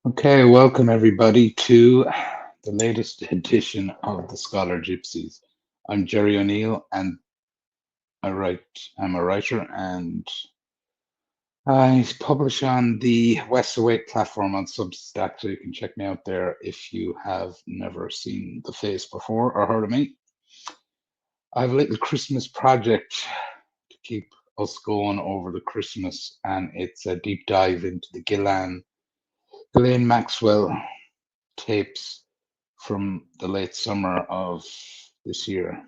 Okay, welcome everybody to the latest edition of the Scholar Gypsies. I'm Jerry O'Neill and I'm a writer and I publish on the West Awake platform on Substack, so you can check me out there if you have never seen the face before or heard of me. I have a little Christmas project to keep us going over the Christmas, and it's a deep dive into the Ghislaine Maxwell tapes from the late summer of this year.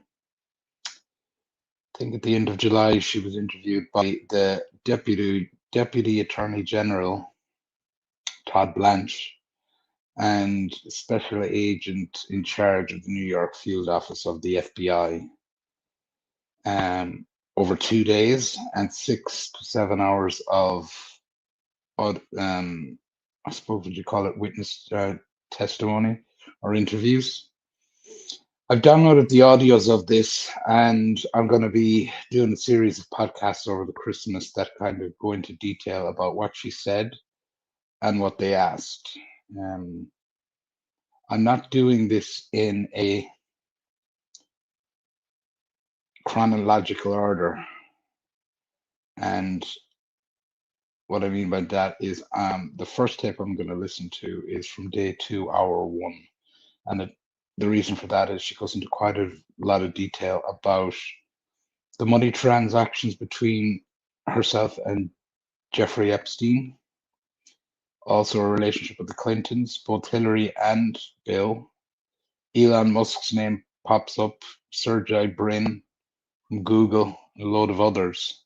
I think at the end of July, she was interviewed by the Deputy Attorney General, Todd Blanche, and Special Agent in charge of the New York field office of the FBI, um, over 2 days and 6 to 7 hours of, I suppose, would you call it witness testimony or interviews. I've downloaded the audios of this, and I'm going to be doing a series of podcasts over the Christmas that kind of go into detail about what she said and what they asked. Um, I'm not doing this in a chronological order, and what I mean by that is the first tape I'm going to listen to is from day 2, hour 1, and the reason for that is she goes into quite a lot of detail about the money transactions between herself and Jeffrey Epstein, also a relationship with the Clintons, both Hillary and Bill. Elon Musk's name pops up, Sergey Brin from Google, and a load of others.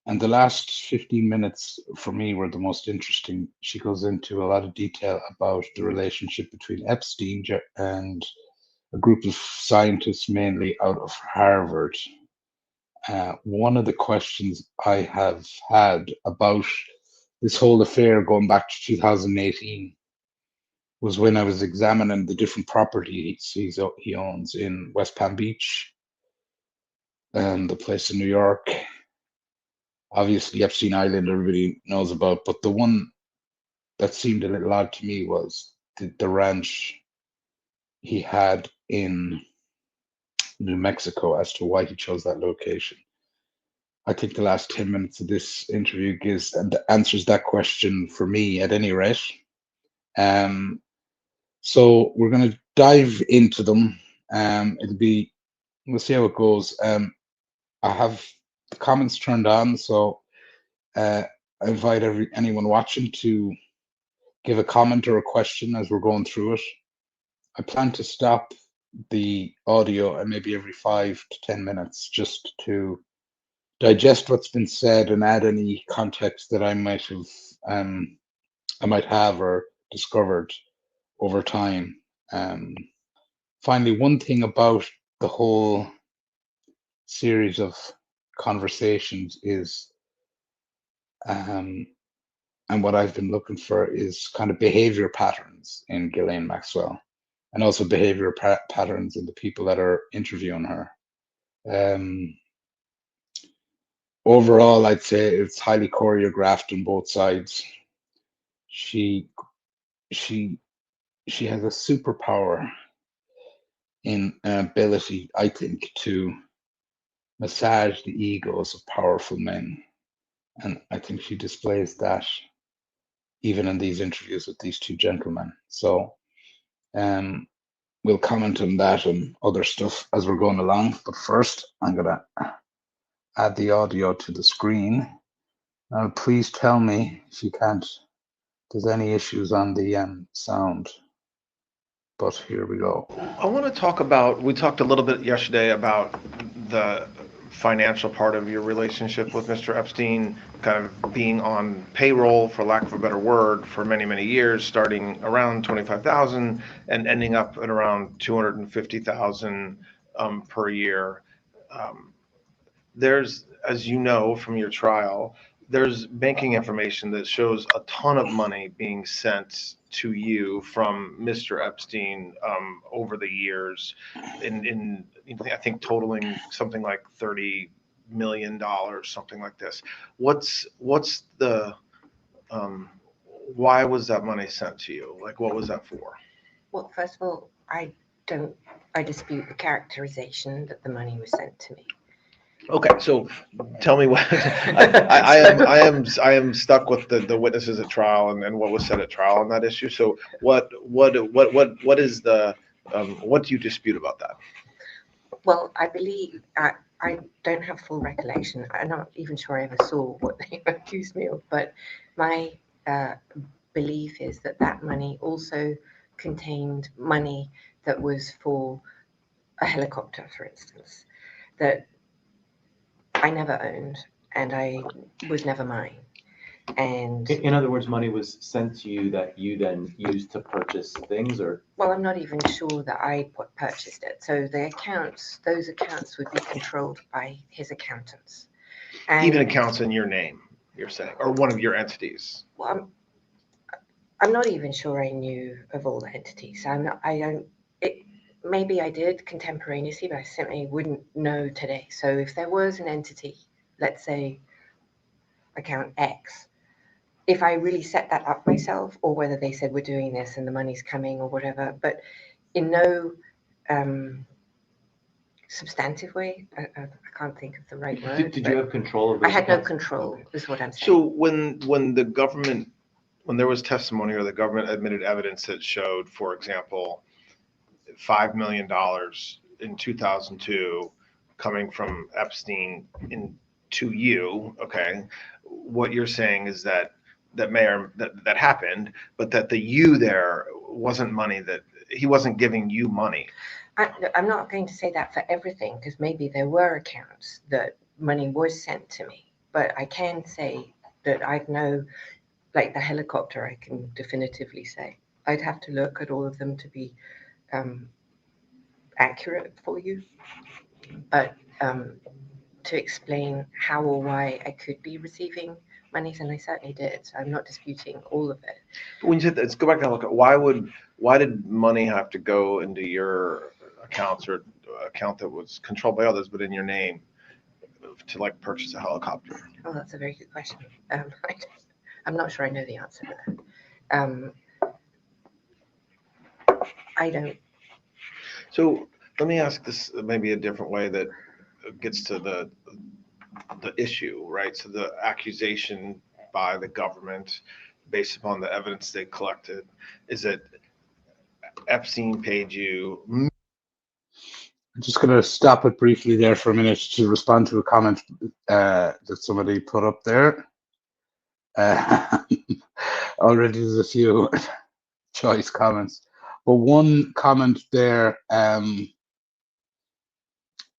And the last 15 minutes for me were the most interesting. She goes into a lot of detail about the relationship between Epstein and a group of scientists, mainly out of Harvard. One of the questions I have had about this whole affair going back to 2018 was when I was examining the different properties he owns in West Palm Beach and the place in New York. Obviously, Epstein Island, everybody knows about, but the one that seemed a little odd to me was the ranch he had in New Mexico, as to why he chose that location. I think the last 10 minutes of this interview gives and answers that question for me at any rate. Um, so we're going to dive into them. We'll see how it goes. I have the comments turned on, so I invite anyone watching to give a comment or a question as we're going through it. I plan to stop the audio and maybe every 5 to 10 minutes just to digest what's been said and add any context that I might have or discovered over time. Um, Finally, one thing about the whole series of conversations is, um, and what I've been looking for is kind of behavior patterns in Ghislaine Maxwell, and also behavior patterns in the people that are interviewing her. Um, Overall, I'd say it's highly choreographed on both sides. She she she has a superpower in an ability, I think, to massage the egos of powerful men. And I think she displays that even in these interviews with these two gentlemen. So um, we'll comment on that and other stuff as we're going along. But first, I'm going to add the audio to the screen. Now, please tell me if you can't, if there's any issues on the sound. But here we go. I want to talk about, we talked a little bit yesterday about the financial part of your relationship with Mr. Epstein, kind of being on payroll, for lack of a better word, for many, many years, starting around 25,000 and ending up at around 250,000 per year. Um, there's, as you know from your trial, there's banking information that shows a ton of money being sent to you from Mr. Epstein over the years, I think totaling something like $30 million, something like this. What's the um, Why was that money sent to you? Like, what was that for? Well, first of all, I dispute the characterization that the money was sent to me. Okay, so tell me what I am stuck with the witnesses at trial and what was said at trial on that issue. So what is the what do you dispute about that? Well, I believe I don't have full recollection. I'm not even sure I ever saw what they accused me of, but my uh, belief is that that money also contained money that was for a helicopter, for instance, that I never owned and I was never mine. And In other words, money was sent to you that you then used to purchase things, or? well, I'm not even sure that I purchased it. So the accounts, those accounts would be controlled by his accountants. And Even accounts in your name, you're saying, or one of your entities. well, I'm not even sure I knew of all the entities. I don't, it, maybe I did contemporaneously, but I simply wouldn't know today. So if there was an entity, let's say account X, if I really set that up myself or whether they said we're doing this and the money's coming or whatever, but in no substantive way, I can't think of the right word. Did you have control of those I had no accounts? control, Okay. is what I'm saying. So when the government, when there was testimony or the government admitted evidence that showed, for example, $5 million in 2002 coming from Epstein to you, okay, what you're saying is that that happened, but that the you there wasn't money, that he wasn't giving you money. I'm not going to say that for everything because maybe there were accounts that money was sent to me, but I can say that I know, like the helicopter, I can definitively say. I'd have to look at all of them to be accurate for you, but to explain how or why I could be receiving monies, and I certainly did. So I'm not disputing all of it. But when you said that, let's go back and look at why did money have to go into your accounts or account that was controlled by others but in your name to like purchase a helicopter? Oh, that's a very good question. I'm not sure I know the answer to that. I don't. So let me ask this maybe a different way that gets to the issue, right? So the accusation by the government, based upon the evidence they collected, is that Epstein paid you. I'm just going to stop it briefly there for a minute to respond to a comment that somebody put up there. Already there's a few choice comments, but one comment there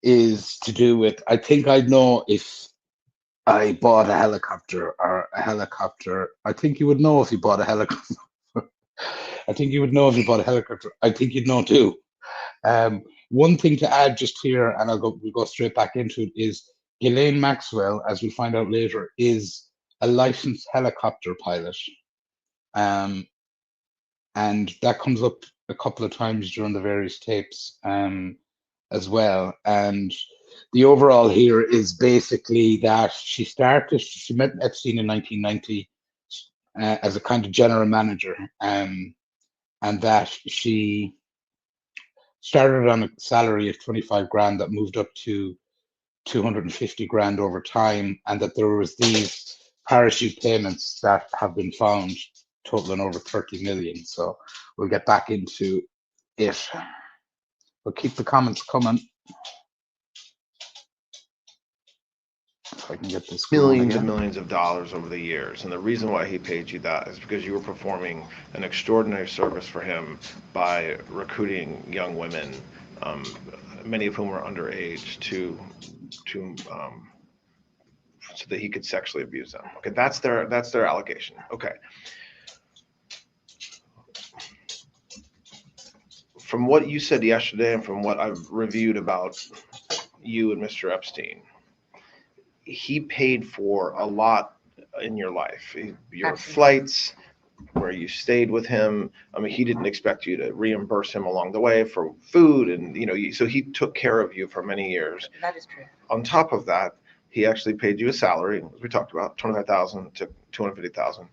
is to do with, I think I'd know if I bought a helicopter or a helicopter. I think you would know if you bought a helicopter. I think you would know if you bought a helicopter. I think you'd know too. One thing to add just here, and we'll go straight back into it, is Ghislaine Maxwell, as we find out later, is a licensed helicopter pilot. And that comes up a couple of times during the various tapes as well. And the overall here is basically that she met Epstein in 1990 as a kind of general manager, and that she started on a salary of 25 grand that moved up to 250 grand over time, and that there was these parachute payments that have been found totaling over 30 million. So we'll get back into it. But keep the comments coming. If I can get this Millions and millions of dollars over the years. And the reason why he paid you that is because you were performing an extraordinary service for him by recruiting young women, many of whom were underage, so that he could sexually abuse them. Okay, that's their allegation. Okay. From what you said yesterday and from what I've reviewed about you and Mr. Epstein, he paid for a lot in your life. Your Absolutely. flights, where you stayed with him. I mean, he didn't expect you to reimburse him along the way for food, and so he took care of you for many years. That is true. On top of that, he actually paid you a salary, as we talked about, 25,000 to 250,000.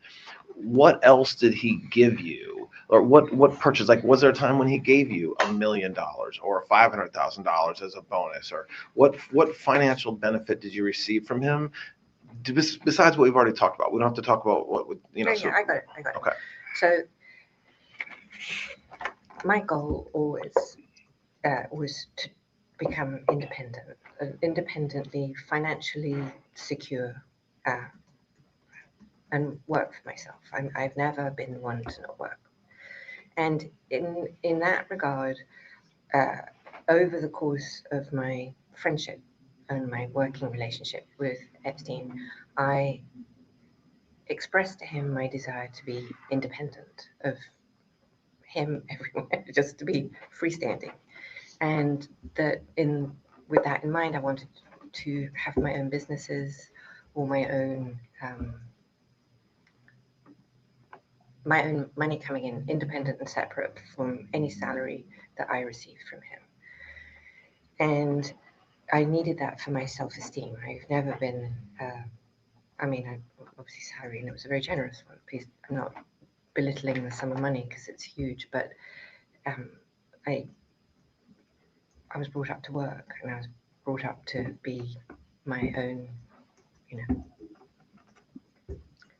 What else did he give you? Or what purchase? Like, was there a time when he gave you $1 million or $500,000 as a bonus? Or what financial benefit did you receive from him? Besides what we've already talked about, we don't have to talk about what would, you know. Yeah, I got it. Okay. So my goal always was to become independently financially secure, and work for myself. I've never been one to not work. And in that regard, over the course of my friendship and my working relationship with Epstein, I expressed to him my desire to be independent of him everywhere, just to be freestanding. And that with that in mind, I wanted to have my own businesses or my own money coming in, independent and separate from any salary that I received from him. And I needed that for my self-esteem. I've never been, I obviously salary, and it was a very generous one. Please, I'm not belittling the sum of money because it's huge, but I was brought up to work, and I was brought up to be my own,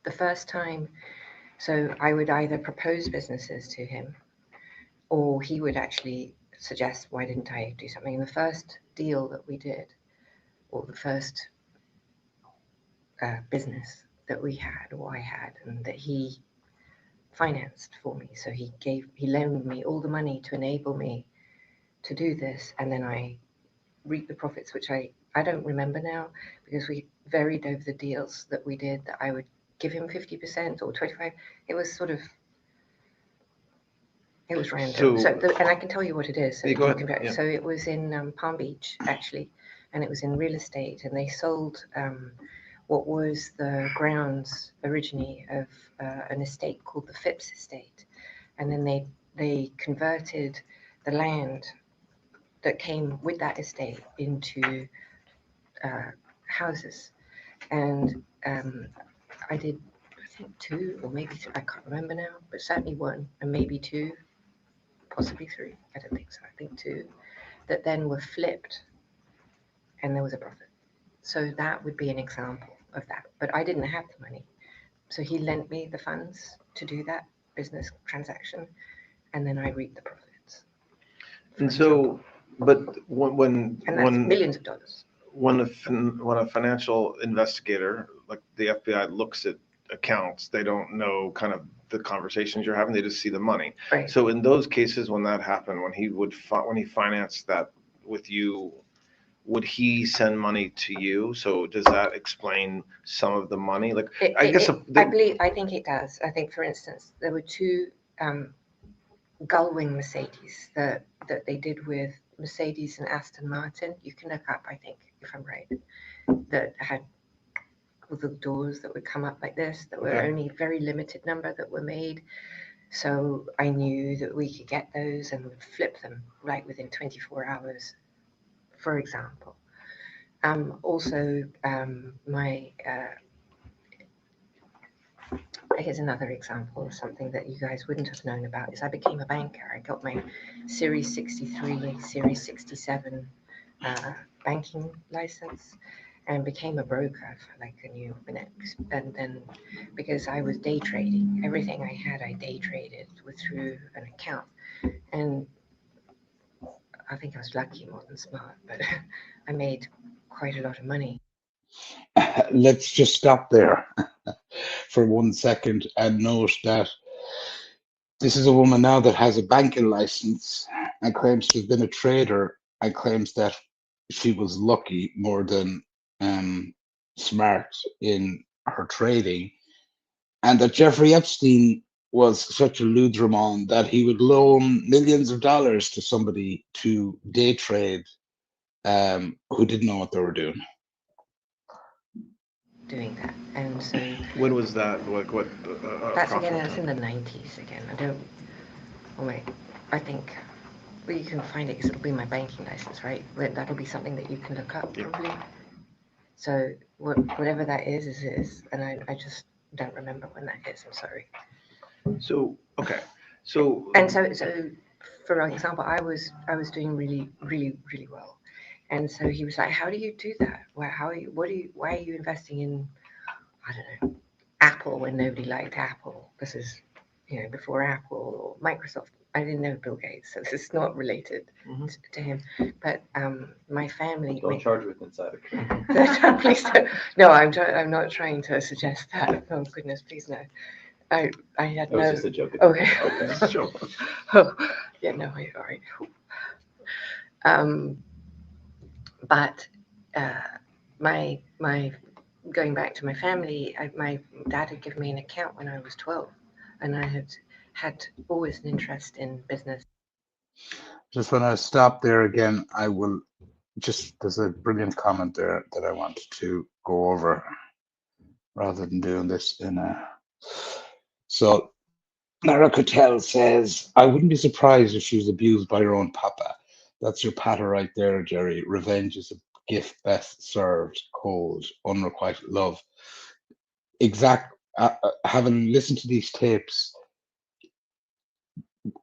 the first time. So I would either propose businesses to him, or he would actually suggest, why didn't I do something? And the first deal that we did, or the first business that we had, or I had, and that he financed for me. So he loaned me all the money to enable me to do this, and then I reaped the profits, which I don't remember now, because we varied over the deals that we did, that I would give him 50% or 25%. It was sort of, it was random. And I can tell you what it is. So, go ahead. Yeah. So it was in Palm Beach, actually, and it was in real estate, and they sold what was the grounds originally of an estate called the Phipps Estate. And then they converted the land that came with that estate into houses. And I did, I think 2 or maybe 3, I can't remember now, but certainly 1 and maybe 2, possibly 3, I don't think so, I think 2, that then were flipped and there was a profit. So that would be an example of that. But I didn't have the money. So he lent me the funds to do that business transaction, and then I reaped the profits. And so, but when millions of dollars. When a financial investigator, like the FBI, looks at accounts, they don't know kind of the conversations you're having, they just see the money. Right. So in those cases, when that happened, when he financed that with you, would he send money to you? So does that explain some of the money? Like, I think it does. I think, for instance, there were 2 Gullwing Mercedes that they did with Mercedes and Aston Martin. You can look up, I think, if I'm right, that had little doors that would come up like this, that were only very limited number that were made. So I knew that we could get those and would flip them right within 24 hours, for example. Also, here's another example of something that you guys wouldn't have known about, is I became a banker. I got my Series 63, Series 67 banking license and became a broker for like a new minute. And then because I was day trading, everything I had, I day traded through an account. And I think I was lucky more than smart, but I made quite a lot of money. Let's just stop there for 1 second and note that this is a woman now that has a banking license and claims to have been a trader, and claims that she was lucky more than smart in her trading, and that Jeffrey Epstein was such a ludramon that he would loan millions of dollars to somebody to day trade who didn't know what they were doing. Doing that. And so when was that? Like what? That's in the 90s again. I think, well, you can find it because it'll be my banking license, right? That'll be something that you can look up, probably. So whatever that is, and I just don't remember when that is. I'm sorry. So, okay, so. And so for example, I was doing really well, and so he was like, "How do you do that? Why are you investing in, I don't know, Apple when nobody liked Apple? This is, before Apple or Microsoft. I didn't know Bill Gates, so this is not related Mhm. to him. But my family. Don't charge with insider. Please don't. No, I'm not trying to suggest that. Oh goodness, please no. I had That was no. just a joke. Okay. Okay. Sure. Oh, yeah, no, all right. But my going back to my family, my dad had given me an account when I was 12, and I had always an interest in business. Just when I stop there again, I will there's a brilliant comment there that I wanted to go over rather than doing this in a. So, Nara Cattell says, I wouldn't be surprised if she was abused by her own papa. That's your patter right there, Jerry. Revenge is a gift best served cold, unrequited love. Having listened to these tapes,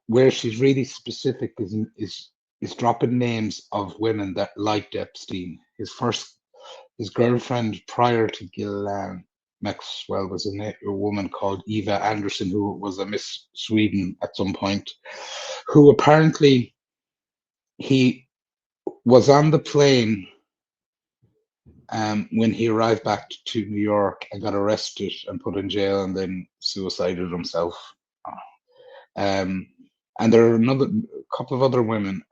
where she's really specific is dropping names of women that liked Epstein. His girlfriend prior to Ghislaine Maxwell was a woman called Eva Anderson, who was a Miss Sweden at some point, who apparently he was on the plane when he arrived back to New York and got arrested and put in jail and then suicided himself. Um, and there are another couple of other women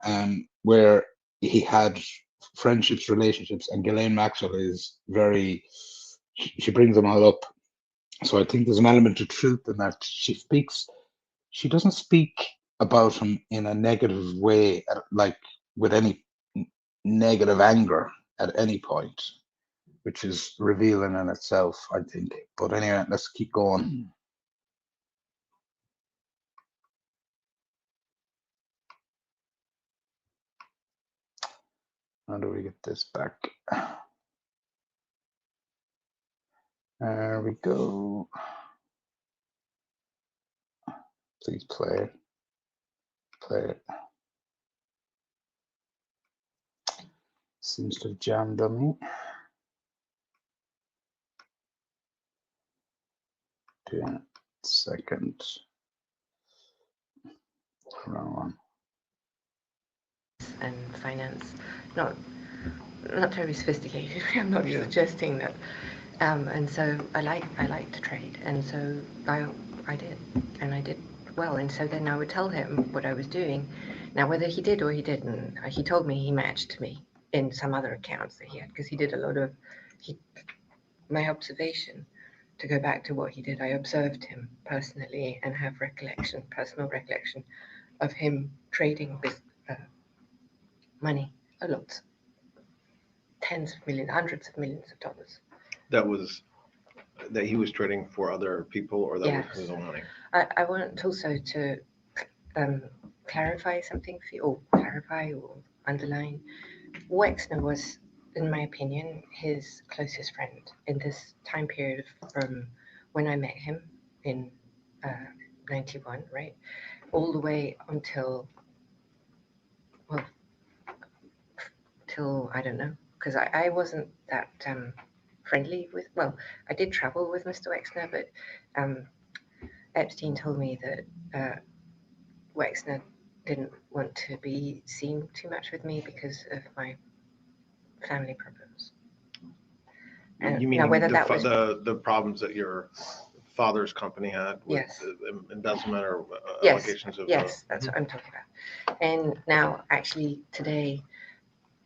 where he had friendships, relationships, and Ghislaine Maxwell is she brings them all up. So I think there's an element of truth in that. She doesn't speak about him in a negative way, like with any negative anger at any point, which is revealing in itself, I think. But anyway, let's keep going. How do we get this back? There we go. Please play it. Play it. Seems to have jammed on me. Second. Wrong one. And finance, not very sophisticated. I'm not Yeah. suggesting that. And so I like to trade, and so I did, and I did well. And so then I would tell him what I was doing. Now, whether he did or he didn't, he told me he matched me in some other accounts that he had, because he did a lot of. My observation, to go back to what he did, I observed him personally and have personal recollection of him trading money a lot, tens of millions, hundreds of millions of dollars. That he was trading for other people, or that Yes. was his own money? I want also to clarify something for you, or clarify or underline. Wexner was, in my opinion, his closest friend in this time period from when I met him in 91, right? All the way until, well, till, I don't know, because I wasn't that friendly with, well, I did travel with Mr. Wexner, but Epstein told me that Wexner didn't want to be seen too much with me because of my family problems. And You mean now whether that was the problems that your father's company had with Yes. the embezzlement or Yes, allegations of? yes, that's what I'm talking about. And now, actually, today,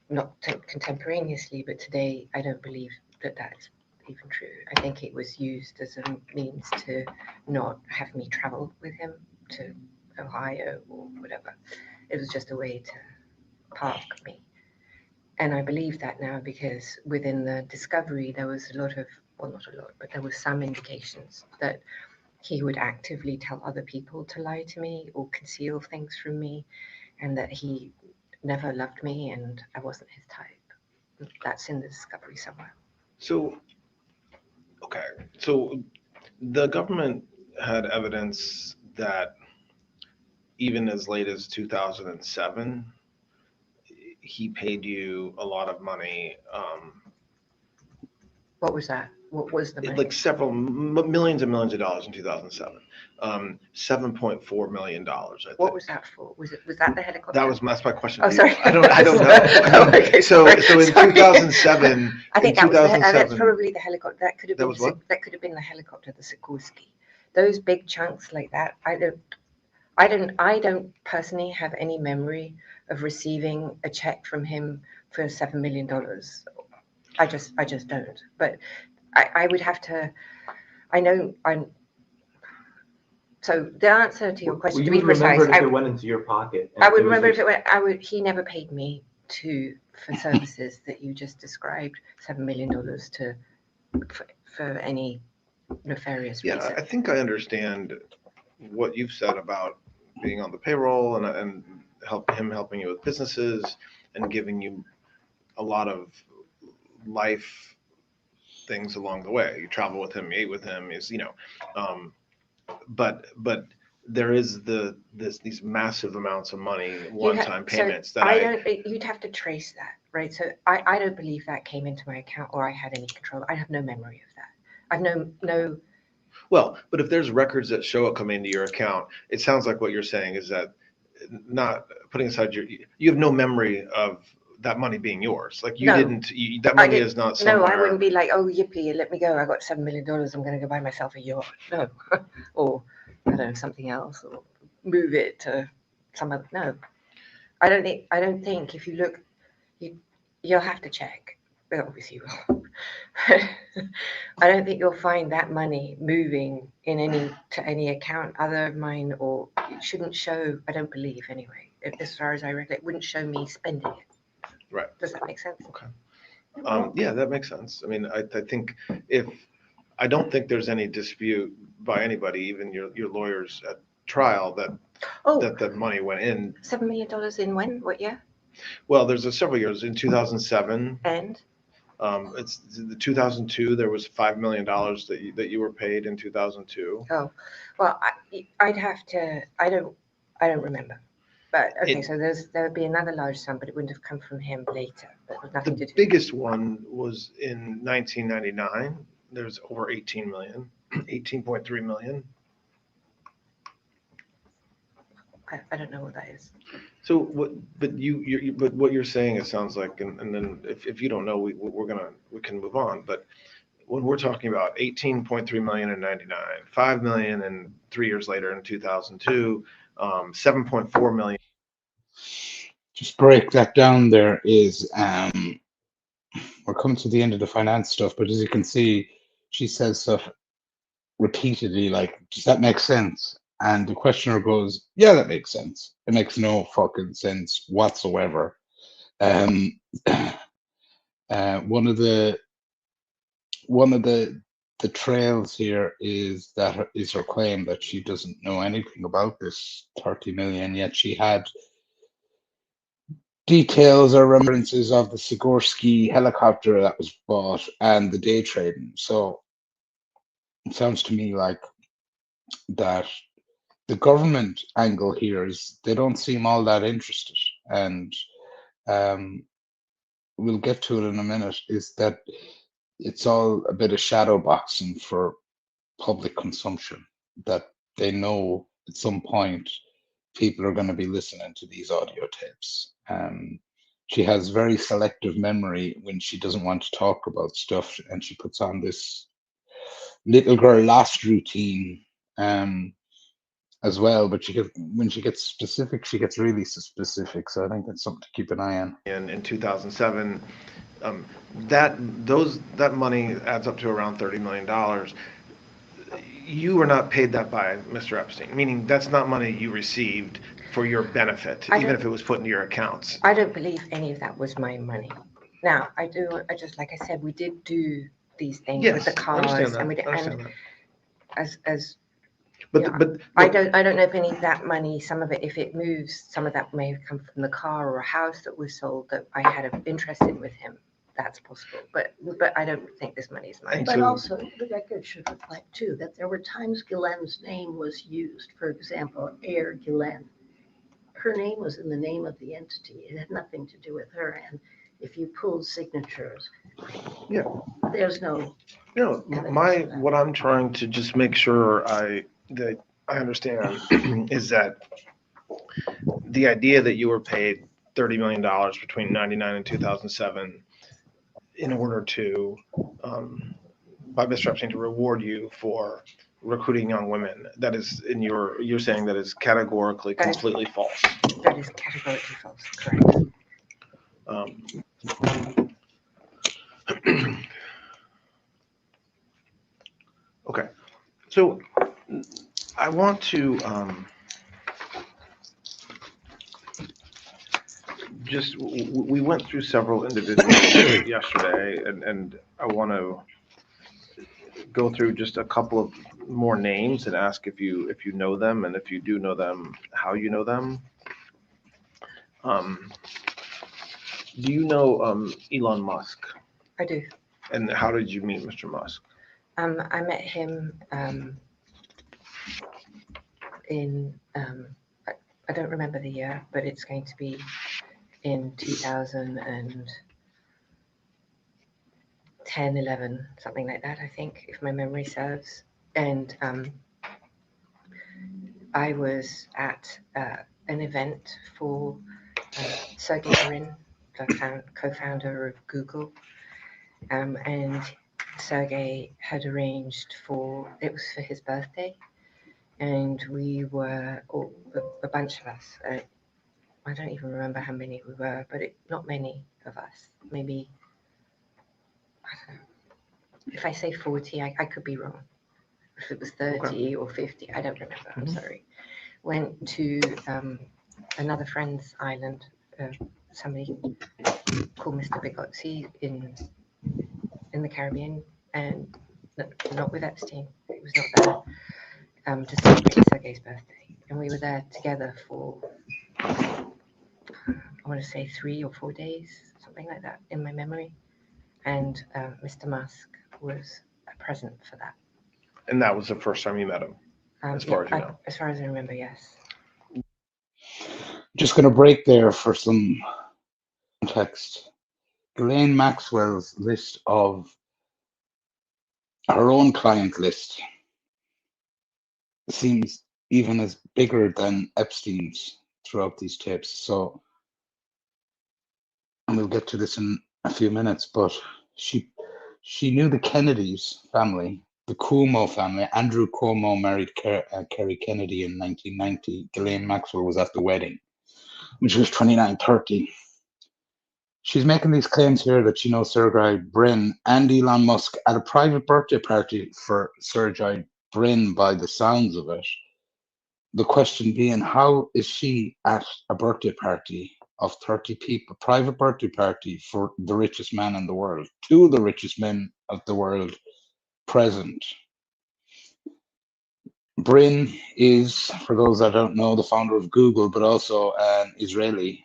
not contemporaneously, but today, I don't believe that that's even true. I think it was used as a means to not have me travel with him to Ohio or whatever. It was just a way to park me. And I believe that now because within the discovery, there was a lot of, well, not a lot, but there was some indications that he would actively tell other people to lie to me or conceal things from me, and that he never loved me and I wasn't his type. That's in the discovery somewhere. So, okay, so the government had evidence that even as late as 2007, he paid you a lot of money, What was that? What was the money? like several millions and millions of dollars in 2007. $7.4 million, I think. What was that for? Was that the helicopter? That's my question. Oh, to you. sorry. I don't know. Okay, So sorry. in Sorry. 2007, I think in that was that's 2007, probably the helicopter. That could have That been was what? that could have been the helicopter, the Sikorsky. Those big chunks like that. I don't personally have any memory of receiving a check from him for $7 million. I just don't. But I would have to. I know I'm. So the answer to your Well, question, you to be would remember precise, it if it went into your pocket. and I would it was remember like- if it went. I would. He never paid me for services that you just described. $7 million for any nefarious yeah, reason. I think I understand what you've said about being on the payroll and helping you with businesses and giving you a lot of life things along the way. You travel with him, you ate with him, um, but there is these massive amounts of money, one-time payments that I don't. You'd have to trace that, right? So I don't believe that came into my account or I had any control. I have no memory of that. I've no. Well, but if there's records that show it coming into your account, it sounds like what you're saying is that not putting aside you have no memory of that money being yours. Like you No. didn't, that money is not somewhere. No, I wouldn't be like, oh yippee, let me go. I got $7 million. I'm going to go buy myself a yacht. No, or I don't know, something else, or move it to some other. No, I don't think if you look, you'll have to check. Well, obviously you will. I don't think you'll find that money moving to any account other of mine, or it shouldn't show. I don't believe anyway. As far as I reckon, it wouldn't show me spending it. Right. Does that make sense? Okay. Yeah, that makes sense. I mean, I think I don't think there's any dispute by anybody, even your lawyers at trial, that the money went in. $7 million in when? What year? Well, there's several years. In 2007, And it's the 2002. There was $5 million that you were paid in 2002. oh, well, I'd have to. I don't remember. But okay, so there would be another large sum, but it wouldn't have come from him later. But with nothing to The do. biggest one was in 1999. There's over 18 million, 18.3 million. I don't know what that is. So what? But but what you're saying, it sounds like, and then if you don't know, we can move on. But when we're talking about 18.3 million in 99, 5 million, and 3 years later in 2002, 7.4 million. Just break that down. There is we're coming to the end of the finance stuff, but as you can see, she says stuff repeatedly like, does that make sense? And the questioner goes, yeah, that makes sense. It makes no fucking sense whatsoever. One of the trails here is her claim that she doesn't know anything about this 30 million, yet she had details or remembrances of the Sikorsky helicopter that was bought and the day trading. So it sounds to me like that the government angle here is they don't seem all that interested, and we'll get to it in a minute, is that it's all a bit of shadow boxing for public consumption, that they know at some point people are going to be listening to these audio tapes. She has very selective memory when she doesn't want to talk about stuff, and she puts on this little girl lost routine as well. But when she gets specific, she gets really specific. So I think that's something to keep an eye on. In 2007, that money adds up to around $30 million. You were not paid that by Mr. Epstein, meaning that's not money you received for your benefit, even if it was put into your accounts. I don't believe any of that was my money. Now, I just, like I said, we did do these things with the cars, and we did, and I don't know if any of that money, some of it, if it moves, some of that may have come from the car or a house that was sold that I had an interest in with him. that's possible. But I don't think this money is mine. And But so- also, the record should reflect too, that there were times Ghislaine's name was used. For example, Air Ghislaine. Her name was in the name of the entity. It had nothing to do with her. And if you pulled signatures, Yeah. there's no, No, what I'm trying to just make sure that I understand is that the idea that you were paid $30 million between 99 and 2007 in order to, by Mr. Epstein, to reward you for recruiting young women, that is, you're saying that is categorically That is- completely false. That is categorically false. Correct. Okay, so I want to we went through several individuals yesterday, and I want to go through just a couple of more names and ask if you know them, and if you do know them, how you know them. Do you know Elon Musk? I do. And how did you meet Mr. Musk? I met him in I don't remember the year, but it's going to be in 2010, 11, something like that, I think, if my memory serves. And I was at an event for Sergey Brin, the co-founder of Google, and Sergey had arranged it was for his birthday, and we were a bunch of us. I don't even remember how many we were, but not many of us. Maybe, I don't know. If I say 40, I could be wrong. If it was 30 or 50, I don't remember. I'm sorry. Went to another friend's island. Somebody called Mr. Bigotzi in the Caribbean, and not with Epstein. It was not there to celebrate Sergey's birthday, and we were there together for I want to say 3 or 4 days, something like that, in my memory. And Mr. Musk was a present for that. And that was the first time you met him, as far as you know. As far as I remember, yes. Just going to break there for some context. Ghislaine Maxwell's list of her own client list seems even as bigger than Epstein's throughout these tapes. So, and we'll get to this in a few minutes, but she knew the Kennedys family, the Cuomo family. Andrew Cuomo married Kerry Kennedy in 1990. Ghislaine Maxwell was at the wedding when she was 29-30. She's making these claims here that she knows Sergey Brin and Elon Musk at a private birthday party for Sergey Brin, by the sounds of it. The question being, how is she at a birthday party of 30 people, private birthday party for the richest man in the world, two of the richest men of the world present? Brin is, for those that don't know, the founder of Google, but also an Israeli.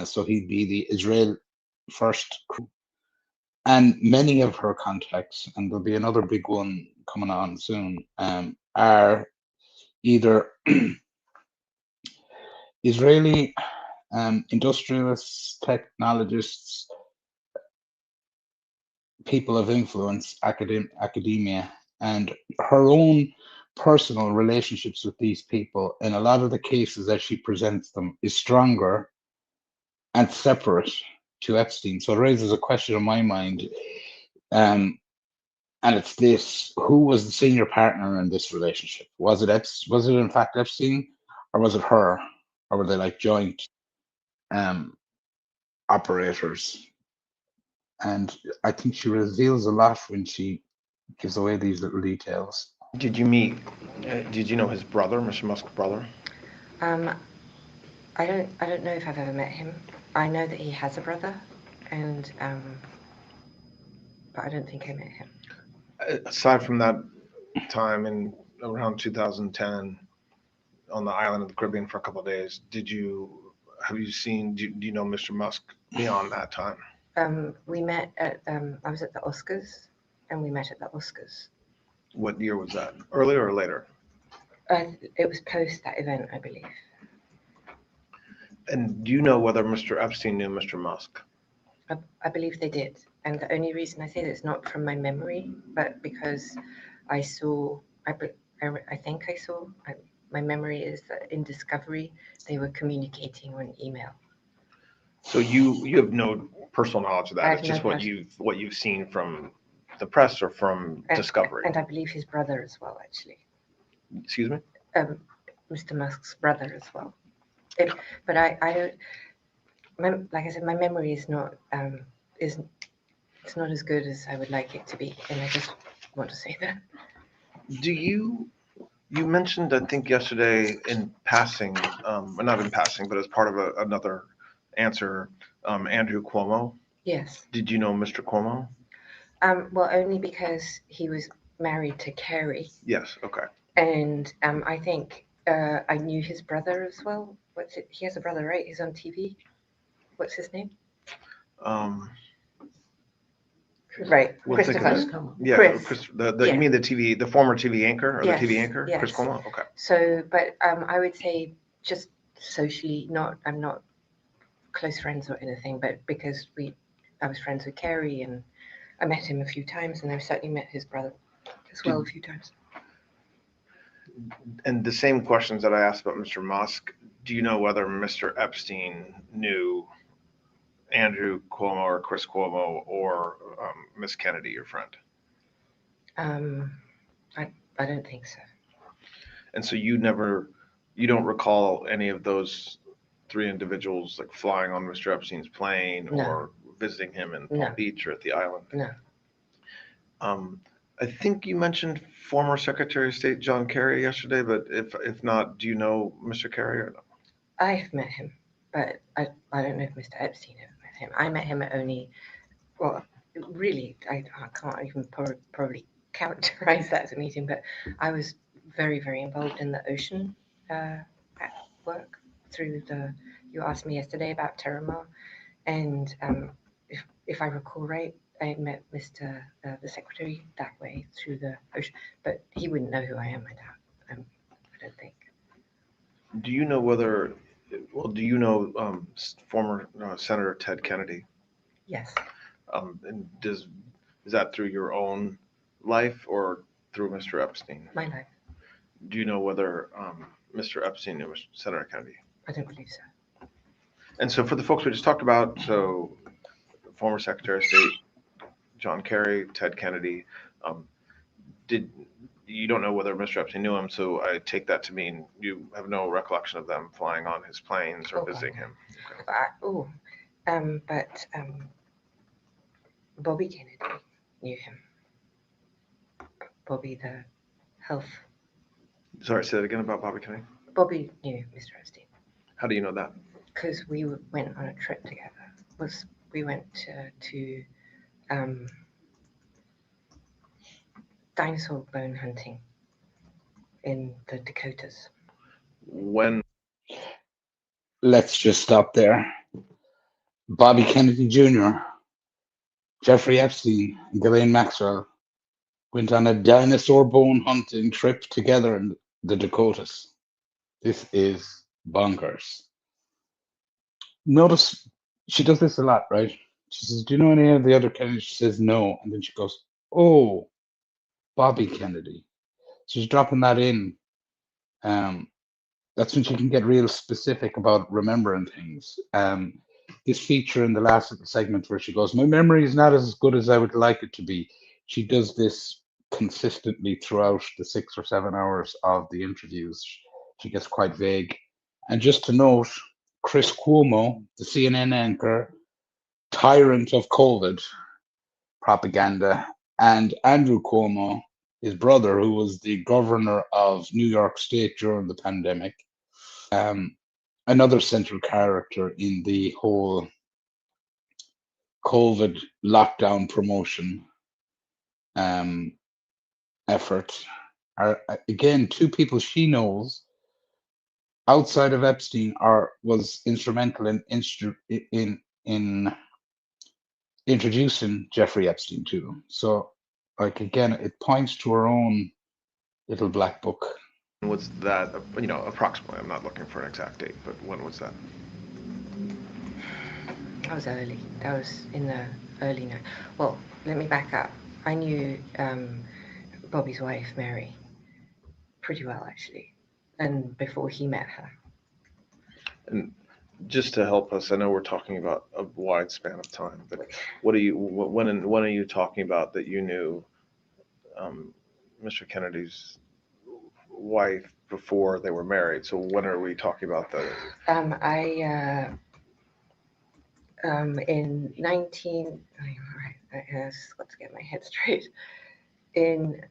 So he'd be the Israel first. And many of her contacts, and there'll be another big one coming on soon, are either Israeli industrialists, technologists, people of influence, academia, and her own personal relationships with these people, in a lot of the cases as she presents them, is stronger and separate to Epstein. So it raises a question in my mind, and it's this: who was the senior partner in this relationship? Was it in fact Epstein, or was it her, or were they like joint operators? And I think she reveals a lot when she gives away these little details. Did you know his brother, Mr. Musk's brother? I don't know if I've ever met him. I know that he has a brother, and but I don't think I met him. Aside from that time in around 2010 on the island of the Caribbean for a couple of days, do you know Mr. Musk beyond that time? We met at, I was at the Oscars, and we met at the Oscars. What year was that? Earlier or later? It was post that event, I believe. And do you know whether Mr. Epstein knew Mr. Musk? I believe they did. And the only reason I say that is not from my memory, but because I saw, I think I saw, my memory is that in Discovery, they were communicating on email. So you have no personal knowledge of I that. have It's just no what you've seen from the press or from Discovery. And I believe his brother as well, actually. Excuse me? Mr. Musk's brother as well. But I don't, like I said, my memory is not, it's not as good as I would like it to be. And I just want to say that. Do you mentioned, I think yesterday in passing, not in passing, but as part of another answer, Andrew Cuomo. Yes. Did you know Mr. Cuomo? Well, only because he was married to Carrie. Yes. Okay. And I think I knew his brother as well. He has a brother, right? He's on TV. What's his name? Right, We'll think of Christopher. it. Yeah, Chris. You mean the former TV anchor or Yes, the TV anchor, yes. Chris Cuomo? Okay. So, but I would say just socially, I'm not close friends or anything, but because I was friends with Carrie and I met him a few times, and I've certainly met his brother as well a few times. And the same questions that I asked about Mr. Musk, do you know whether Mr. Epstein knew Andrew Cuomo or Chris Cuomo or Miss Kennedy, your friend? I don't think so. And so you don't recall any of those three individuals like flying on Mr. Epstein's plane No. or visiting him in Palm No. Beach or at the island? No. I think you mentioned former Secretary of State John Kerry yesterday, but if not, do you know Mr. Kerry or no? I've met him, but I don't know if Mr. Epstein ever met him. I met him at only, well, really, I can't even probably characterize that as a meeting, but I was very, very involved in the ocean work through you asked me yesterday about Terramar, and if I recall right, I met Mr. The Secretary that way through the ocean, but he wouldn't know who I am, I doubt. I don't think. Do you know former Senator Ted Kennedy? Yes. And is that through your own life or through Mr. Epstein? My life. Do you know whether Mr. Epstein knew Senator Kennedy? I don't believe so. And so for the folks we just talked about, so former Secretary of State John Kerry, Ted Kennedy, you don't know whether Mr. Epstein knew him, so I take that to mean you have no recollection of them flying on his planes or visiting him. Okay. But Bobby Kennedy knew him. Bobby, the health. Sorry, say that again about Bobby Kennedy. Bobby knew Mr. Epstein. How do you know that? Because we went on a trip together. We went to dinosaur bone hunting in the Dakotas. When? Let's just stop there. Bobby Kennedy Jr., Jeffrey Epstein, and Ghislaine Maxwell went on a dinosaur bone hunting trip together in the Dakotas. This is bonkers. Notice she does this a lot, right? She says, "Do you know any of the other Kennedys?" She says, "No." And then she goes, "Oh, Bobby Kennedy." She's dropping that in. That's when she can get real specific about remembering things. This feature in the last little segment where she goes, "My memory is not as good as I would like it to be." She does this consistently throughout the 6 or 7 hours of the interviews. She gets quite vague. And just to note, Chris Cuomo, the CNN anchor, tyrant of COVID propaganda, and Andrew Cuomo, his brother, who was the governor of New York State during the pandemic, another central character in the whole COVID lockdown promotion effort, are again two people she knows outside of Epstein was instrumental in introducing Jeffrey Epstein to them. So, like, again, it points to her own little black book. Was that, approximately? I'm not looking for an exact date, but when was that? That was early. That was in the early night. Well, let me back up. I knew Bobby's wife, Mary, pretty well, actually, and before he met her. And just to help us, I know we're talking about a wide span of time, but when are you talking about that you knew Mr. Kennedy's wife before they were married? So when are we talking about the? In 19, all right, let's get my head straight. In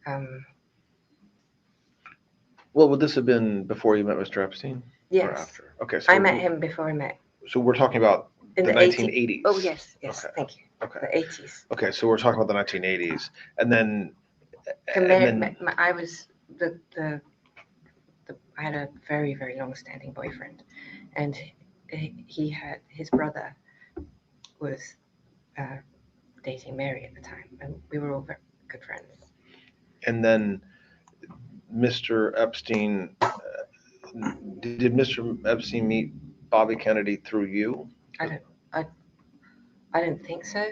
Well, would this have been before you met Mr. Epstein? Or yes, after? Okay, so I met him before I met So we're talking about in the 1980s. Oh yes, Okay. thank you. Okay. The 80s. Okay, so we're talking about the 1980s, and then. I was the I had a very, very long-standing boyfriend, and he had his brother was dating Mary at the time, and we were all very good friends. And then Mr. Epstein, did Mr. Epstein meet Bobby Kennedy through you? I don't think so.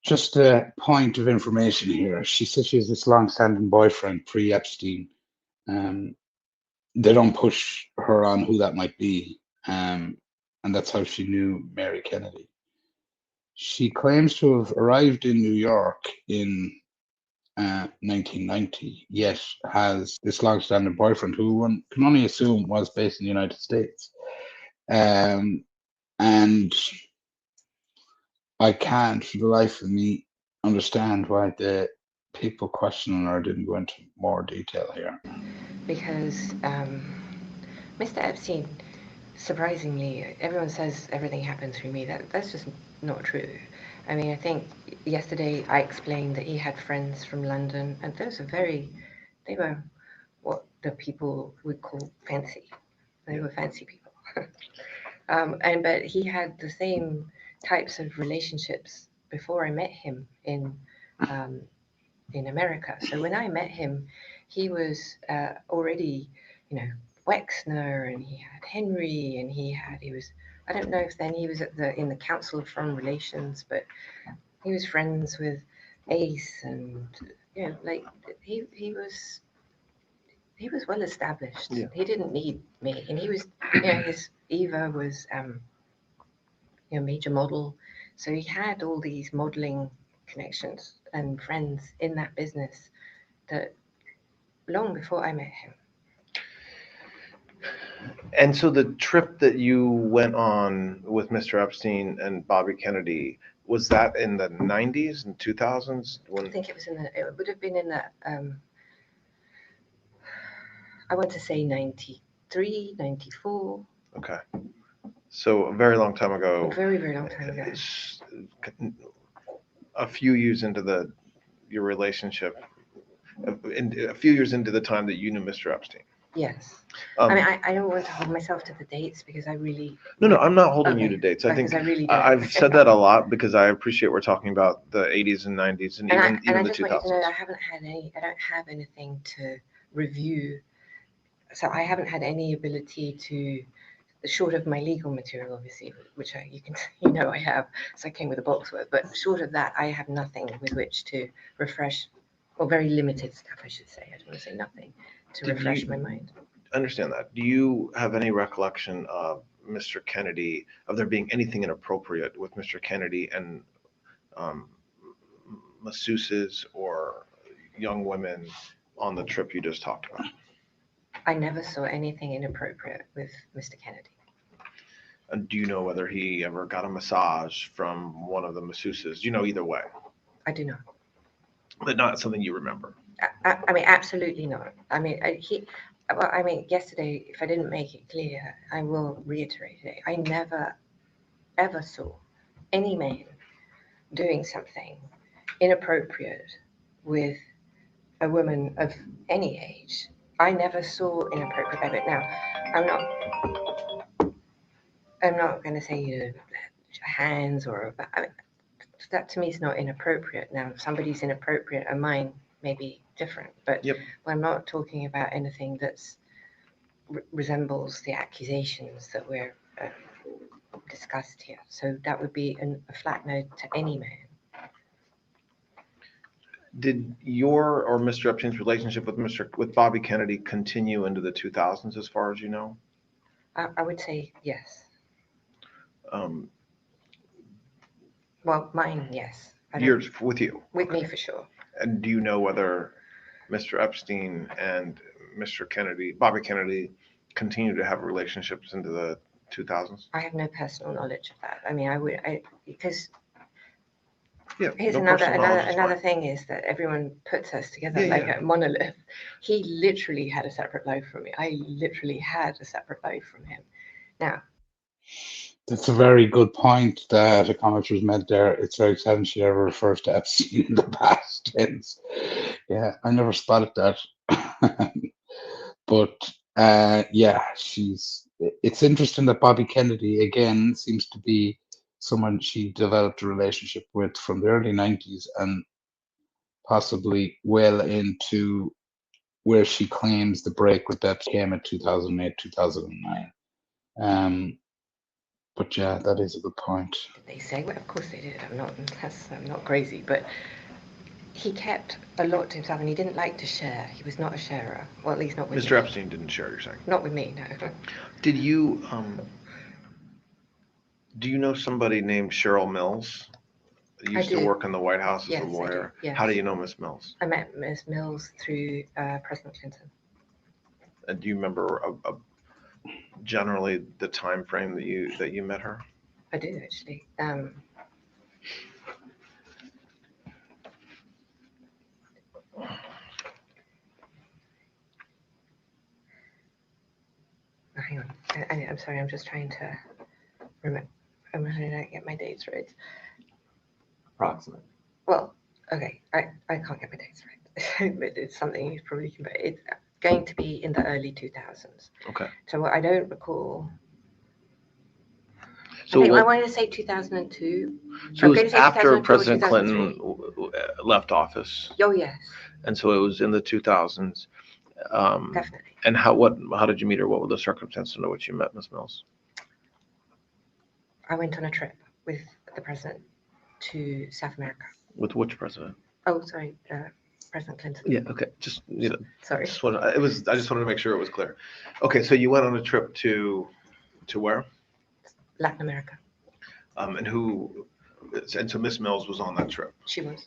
Just a point of information here. She said she has this long-standing boyfriend pre-Epstein. They don't push her on who that might be, and that's how she knew Mary Kennedy. She claims to have arrived in New York in 1990, yet has this long-standing boyfriend who one can only assume was based in the United States. And I can't, for the life of me, understand why the people questioning her didn't go into more detail here. Because Mr. Epstein, surprisingly, everyone says everything happened through me. That's just not true. I mean, I think yesterday I explained that he had friends from London, and they were what the people would call fancy. They were fancy people. But he had the same types of relationships before I met him in America. So when I met him, he was already, Wexner, and he had Henry, and he was. I don't know if then he was in the Council of Foreign Relations, but he was friends with Ace, and like he was well established. Yeah. He didn't need me, and he was, his Eva was major model, so he had all these modeling connections and friends in that business that long before I met him. And so the trip that you went on with Mr. Epstein and Bobby Kennedy, was that in the 90s and 2000s? I think it would have been in the, I want to say 93, 94. Okay. So a very long time ago. A very, very long time ago. A few years into your relationship, a few years into the time that you knew Mr. Epstein. Yes. I mean, I don't want to hold myself to the dates because I really. No, I'm not holding you to dates. I think I've said that a lot because I appreciate we're talking about the 80s and 90s and even the 2000s. Want you to know I don't have anything to review. So I haven't had any ability to, short of my legal material, obviously, which I have, so I came with a box worth, but short of that, I have nothing with which to refresh, or very limited stuff, I should say. I don't want to say nothing to refresh my mind. Understand that. Do you have any recollection of Mr. Kennedy, of there being anything inappropriate with Mr. Kennedy and masseuses or young women on the trip you just talked about? I never saw anything inappropriate with Mr. Kennedy. And do you know whether he ever got a massage from one of the masseuses? Do you know either way? I do not. But not something you remember? I mean, absolutely not. I mean, yesterday, if I didn't make it clear, I will reiterate it. I never, ever saw any man doing something inappropriate with a woman of any age. I never saw inappropriate behavior. Now, I'm not going to say hands or. that to me is not inappropriate. Now, if somebody's inappropriate and mine may be different, but Yep. I'm not talking about anything that's resembles the accusations that we're discussed here. So that would be a flat no to any man. Did your or Mr. Epstein's relationship with Bobby Kennedy continue into the 2000s, as far as you know? I would say yes. Um, Well, mine, yes. Yours with you. With me for sure. And do you know whether Mr. Epstein and Mr. Kennedy, Bobby Kennedy, continue to have relationships into the 2000s? I have no personal knowledge of that. I mean, because Yeah. here's no another personal knowledge is another fine. thing is that everyone puts us together Yeah, like yeah. a monolith. He literally had a separate life from me. I literally had a separate life from him. Now, That's a very good point that a commenter has made there. It's very sad she ever refers to Epstein in the past tense. Yeah, I never spotted that. But yeah, it's interesting that Bobby Kennedy again seems to be someone she developed a relationship with from the early 90s and possibly well into where she claims the break with that came in 2008, 2009. But yeah, that is a good point. did they say? Well, of course they did. I'm not crazy, but he kept a lot to himself and he didn't like to share. He was not a sharer. Well, at least not with Mr. me. Epstein didn't share, you're saying? Not with me, no. Did you, do you know somebody named Cheryl Mills? Who used to do. work in the White House as Yes, a I do, lawyer. yes. How do you know Miss Mills? I met Ms. Mills through President Clinton. And do you remember generally the time frame that you met her? I do actually. Hang on. I'm sorry. I'm just trying to remember. I'm trying to get my dates right. Approximate. Well, okay. I can't get my dates right, but it's something you probably can. But it's going to be in the early 2000s. Okay. So what I don't recall. So I want to say 2002. So it I'm going was to say after 2002 or President 2003. Clinton left office, Oh yes, and so it was in the 2000s. definitely. And how did you meet her? What were the circumstances under which you met Miss Mills? I went on a trip with the president to South America. With which president? Oh, sorry, President Clinton. Yeah. Okay. Just Sorry. I just wanted to make sure it was clear. Okay. So you went on a trip to where? Latin America. And so Miss Mills was on that trip. She was.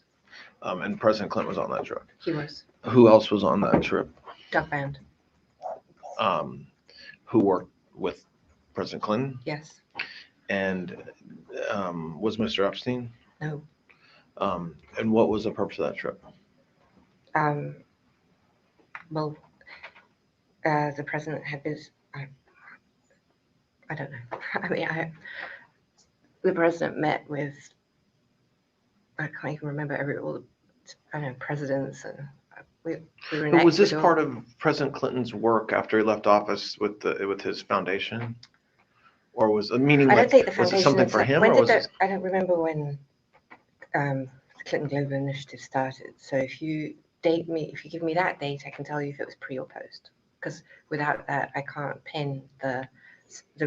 And President Clinton was on that trip. He was. Who else was on that trip? Doug Band. Who worked with President Clinton? Yes. And was Mr. Epstein? No. And what was the purpose of that trip? Well, the president had his. I don't know. I mean, the president met with. I can't even remember all the presidents and we were in But was this Ecuador. part of President Clinton's work after he left office with his foundation, or was meaning? I don't think the was foundation. it something for him, when or did was that? it? I don't remember when the Clinton Global Initiative started. So if you give me that date, I can tell you if it was pre or post. Because without that, I can't pin the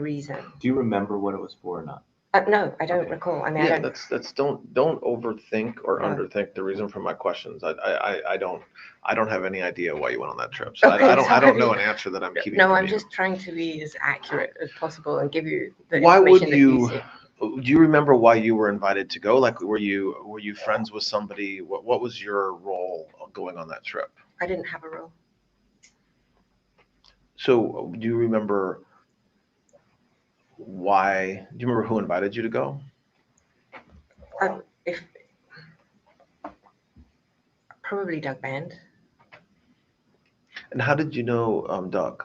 reason. Do you remember what it was for or not? No, I don't Okay. recall. I mean, Yeah, I don't. that's don't overthink or No. underthink the reason for my questions. I don't have any idea why you went on that trip, so Okay, I don't know sorry. an answer that I'm keeping. No, from I'm you. just trying to be as accurate as possible and give you the Why would information that you? see. Do you remember why you were invited to go? Like, were you friends with somebody? What was your role going on that trip? I didn't have a role. So, do you remember why? Do you remember who invited you to go? If probably Doug Band. And how did you know Doug?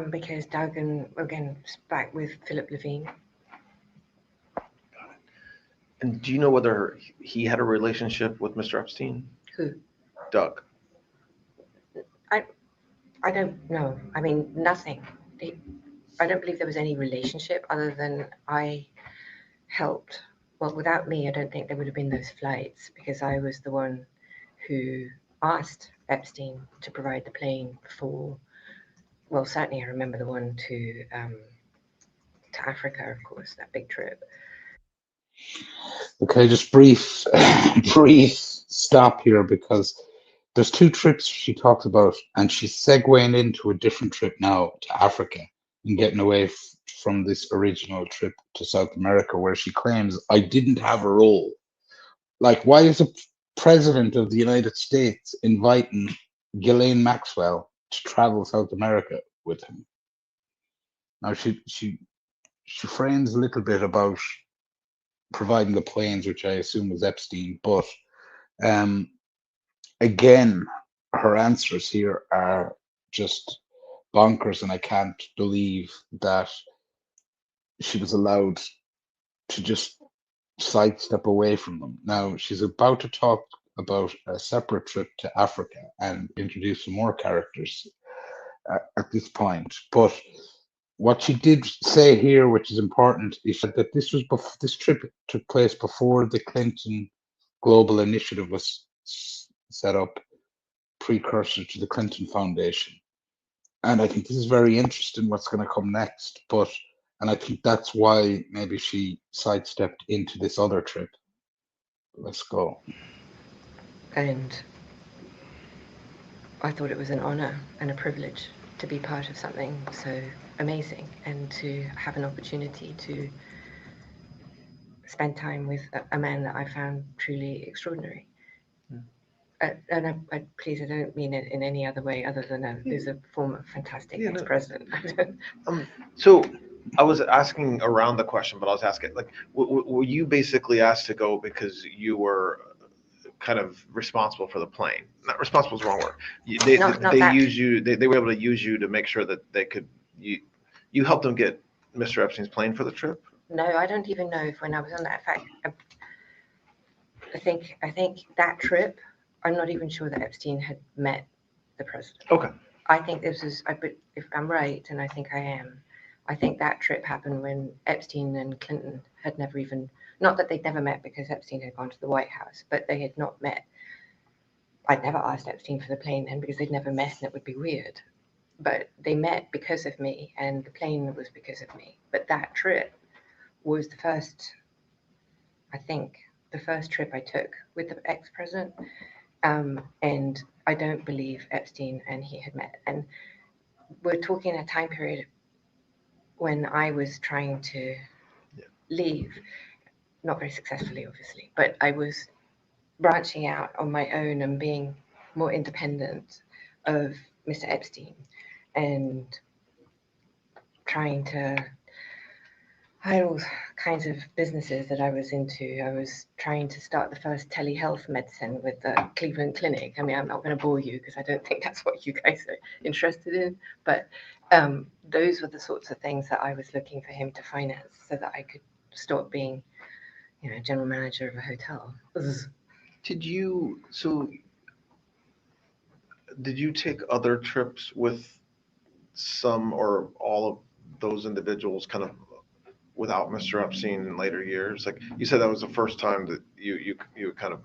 Because Doug and again back with Philip Levine. And do you know whether he had a relationship with Mr. Epstein? Who? Doug. I don't know. I mean, nothing. I don't believe there was any relationship other than I helped well, without me, I don't think there would have been those flights because I was the one who asked Epstein to provide the plane for, well, certainly I remember the one to Africa, of course, that big trip. Okay, just brief, brief stop here because there's two trips she talks about, and she's segueing into a different trip now to Africa and getting away from this original trip to South America, where she claims I didn't have a role. Like, why is the president of the United States inviting Ghislaine Maxwell to travel South America with him? Now she frames a little bit about providing the planes, which I assume was Epstein, but again, her answers here are just bonkers, and I can't believe that she was allowed to just sidestep away from them. Now, she's about to talk about a separate trip to Africa and introduce some more characters at this point. But what she did say here, which is important, is that this trip took place before the Clinton Global Initiative was set up, precursor to the Clinton Foundation. And I think this is very interesting what's going to come next. And I think that's why maybe she sidestepped into this other trip. Let's go. And I thought it was an honor and a privilege to be part of something so amazing and to have an opportunity to spend time with a man that I found truly extraordinary. And please, I don't mean it in any other way other than there's a former fantastic ex-president. So I was asking around the question, but I was asking, like, were you basically asked to go because you were kind of responsible for the plane? Not responsible is the wrong word. They use you. They were able to use you to make sure that they could. You helped them get Mr. Epstein's plane for the trip. No, I don't even know if when I was on that. In fact, I think that trip, I'm not even sure that Epstein had met the president. Okay. I think this is, if I'm right, and I think I am, I think that trip happened when Epstein and Clinton had never even, not that they'd never met because Epstein had gone to the White House, but they had not met. I'd never asked Epstein for the plane then because they'd never met and it would be weird. But they met because of me and the plane was because of me. But that trip was the first trip I took with the ex-president. And I don't believe Epstein and he had met. And we're talking a time period when I was trying to leave, not very successfully, obviously, but I was branching out on my own and being more independent of Mr. Epstein and trying to, I had all kinds of businesses that I was into. I was trying to start the first telehealth medicine with the Cleveland Clinic. I mean, I'm not going to bore you because I don't think that's what you guys are interested in, but those were the sorts of things that I was looking for him to finance so that I could stop being, general manager of a hotel. Did you take other trips with some or all of those individuals kind of without Mr. Epstein in later years? Like you said, that was the first time that you kind of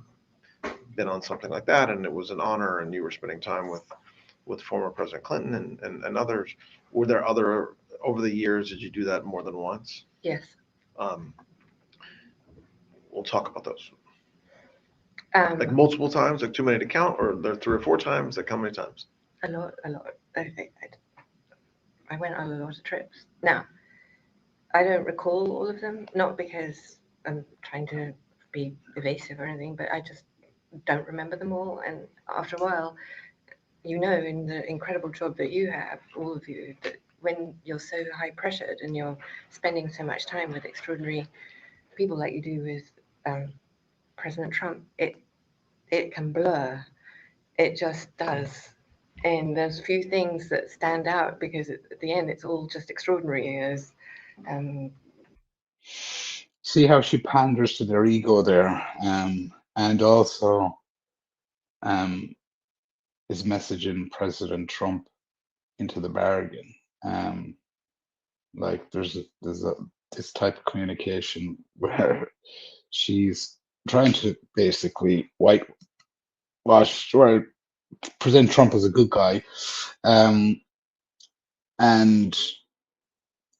been on something like that, and it was an honor, and you were spending time with former President Clinton and others. Were there other over the years? Did you do that more than once? Yes. We'll talk about those. Like multiple times, like too many to count, or there 3 or 4 times? Like how many times? A lot. I went on a lot of trips. Now, I don't recall all of them, not because I'm trying to be evasive or anything, but I just don't remember them all. And after a while, in the incredible job that you have, all of you, that when you're so high pressured and you're spending so much time with extraordinary people like you do with President Trump, it can blur. It just does. And there's few things that stand out because at the end, it's all just extraordinary. See how she panders to their ego there, and also is messaging President Trump into the bargain. Like there's this type of communication where she's trying to basically whitewash or present Trump as a good guy. And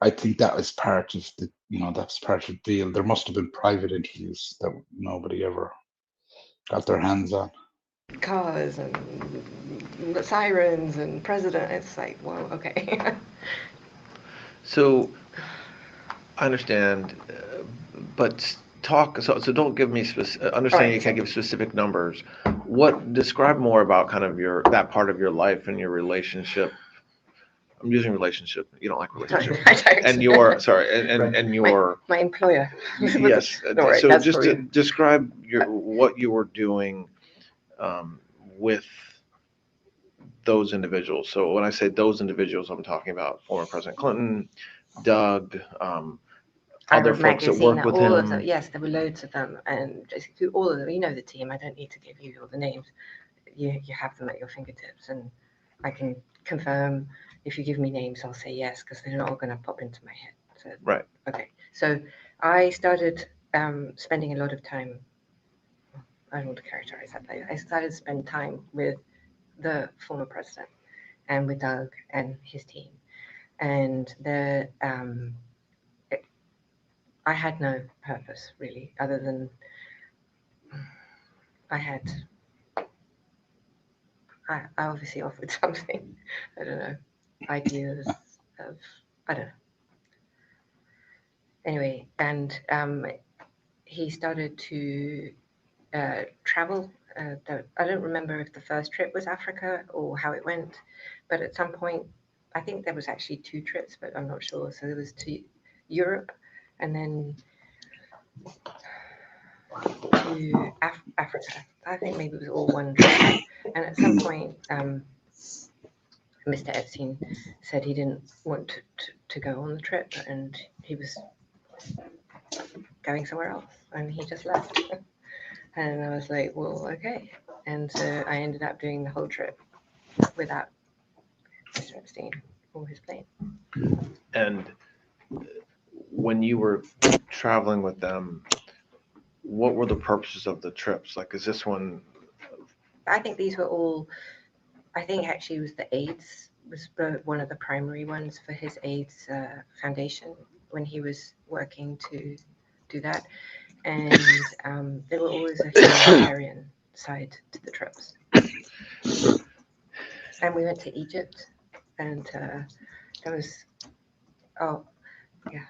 I think that was part of that's part of the deal. There must have been private interviews that nobody ever got their hands on. Cars and the sirens and president. It's like, well, okay. So I understand, but talk, so don't give me understanding you can't give specific numbers. Describe more about kind of that part of your life and your relationship. I'm using relationship. You don't like relationship. I don't. And your, sorry, and your, my employer. yes. All right, So that's just for to you. describe what you were doing with those individuals. So when I say those individuals, I'm talking about former President Clinton, Doug, other Arab folks that magazine, work with all of them. him. Yes, there were loads of them, and basically all of them. You know the team. I don't need to give you all the names. You have them at your fingertips, and I can confirm. If you give me names, I'll say yes, because they're not all going to pop into my head. So, Right. okay. So I started spending a lot of time. I don't want to characterize that. I started to spend time with the former president and with Doug and his team, and I had no purpose really, other than I obviously offered something. I don't know, ideas of, I don't know. Anyway, and he started to travel. I don't remember if the first trip was Africa or how it went, but at some point, I think there was actually 2 trips, but I'm not sure. So there was to Europe and then to Africa. I think maybe it was all one trip. And at some point, Mr. Epstein said he didn't want to go on the trip and he was going somewhere else and he just left. And I was like, well, okay. And so I ended up doing the whole trip without Mr. Epstein or his plane. And when you were traveling with them, what were the purposes of the trips? Like, is this one? I think these were all, I think actually it was the AIDS was one of the primary ones for his AIDS foundation when he was working to do that. And there were always a humanitarian side to the trips. And we went to Egypt and there was, oh, yeah.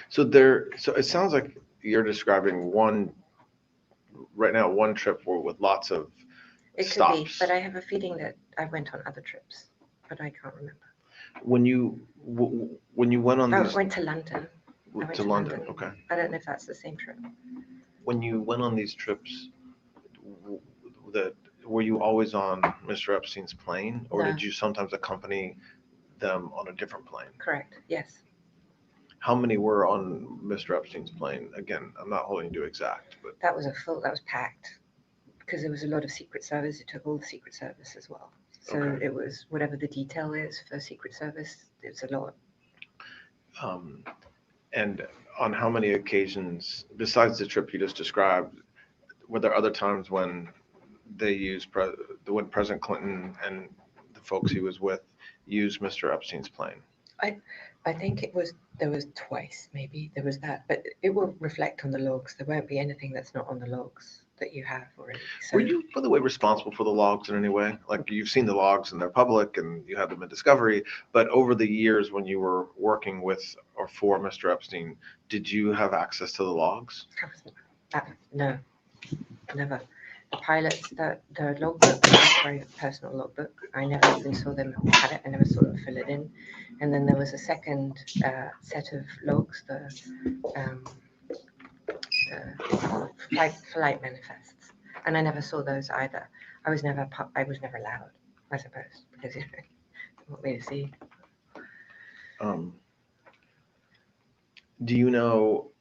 So it sounds like you're describing one trip with lots of It could stops. be, but I have a feeling that I went on other trips, but I can't remember. When you went on I these went to London. to London, okay. I don't know if that's the same trip. When you went on these trips, were you always on Mr. Epstein's plane, or No. did you sometimes accompany them on a different plane? Correct. Yes. How many were on Mr. Epstein's plane? Again, I'm not holding you exact, but That was packed because there was a lot of Secret Service. It took all the Secret Service as well. So Okay. It was whatever the detail is for Secret Service, it's a lot. And on how many occasions, besides the trip you just described, were there other times when they used when President Clinton and the folks he was with used Mr. Epstein's plane? I think there was twice, maybe there was that, but it will reflect on the logs. There won't be anything that's not on the logs that you have already. So Were you, by the way, responsible for the logs in any way? Like, you've seen the logs and they're public and you had them in Discovery, but over the years when you were working with or for Mr. Epstein, did you have access to the logs? no, never. The pilots, the logbook was a very personal logbook. I never even saw them have it. I never saw them fill it in. And then there was a second set of logs, the flight manifests, and I never saw those either. I was never allowed, I suppose, because you want me to see. Do you know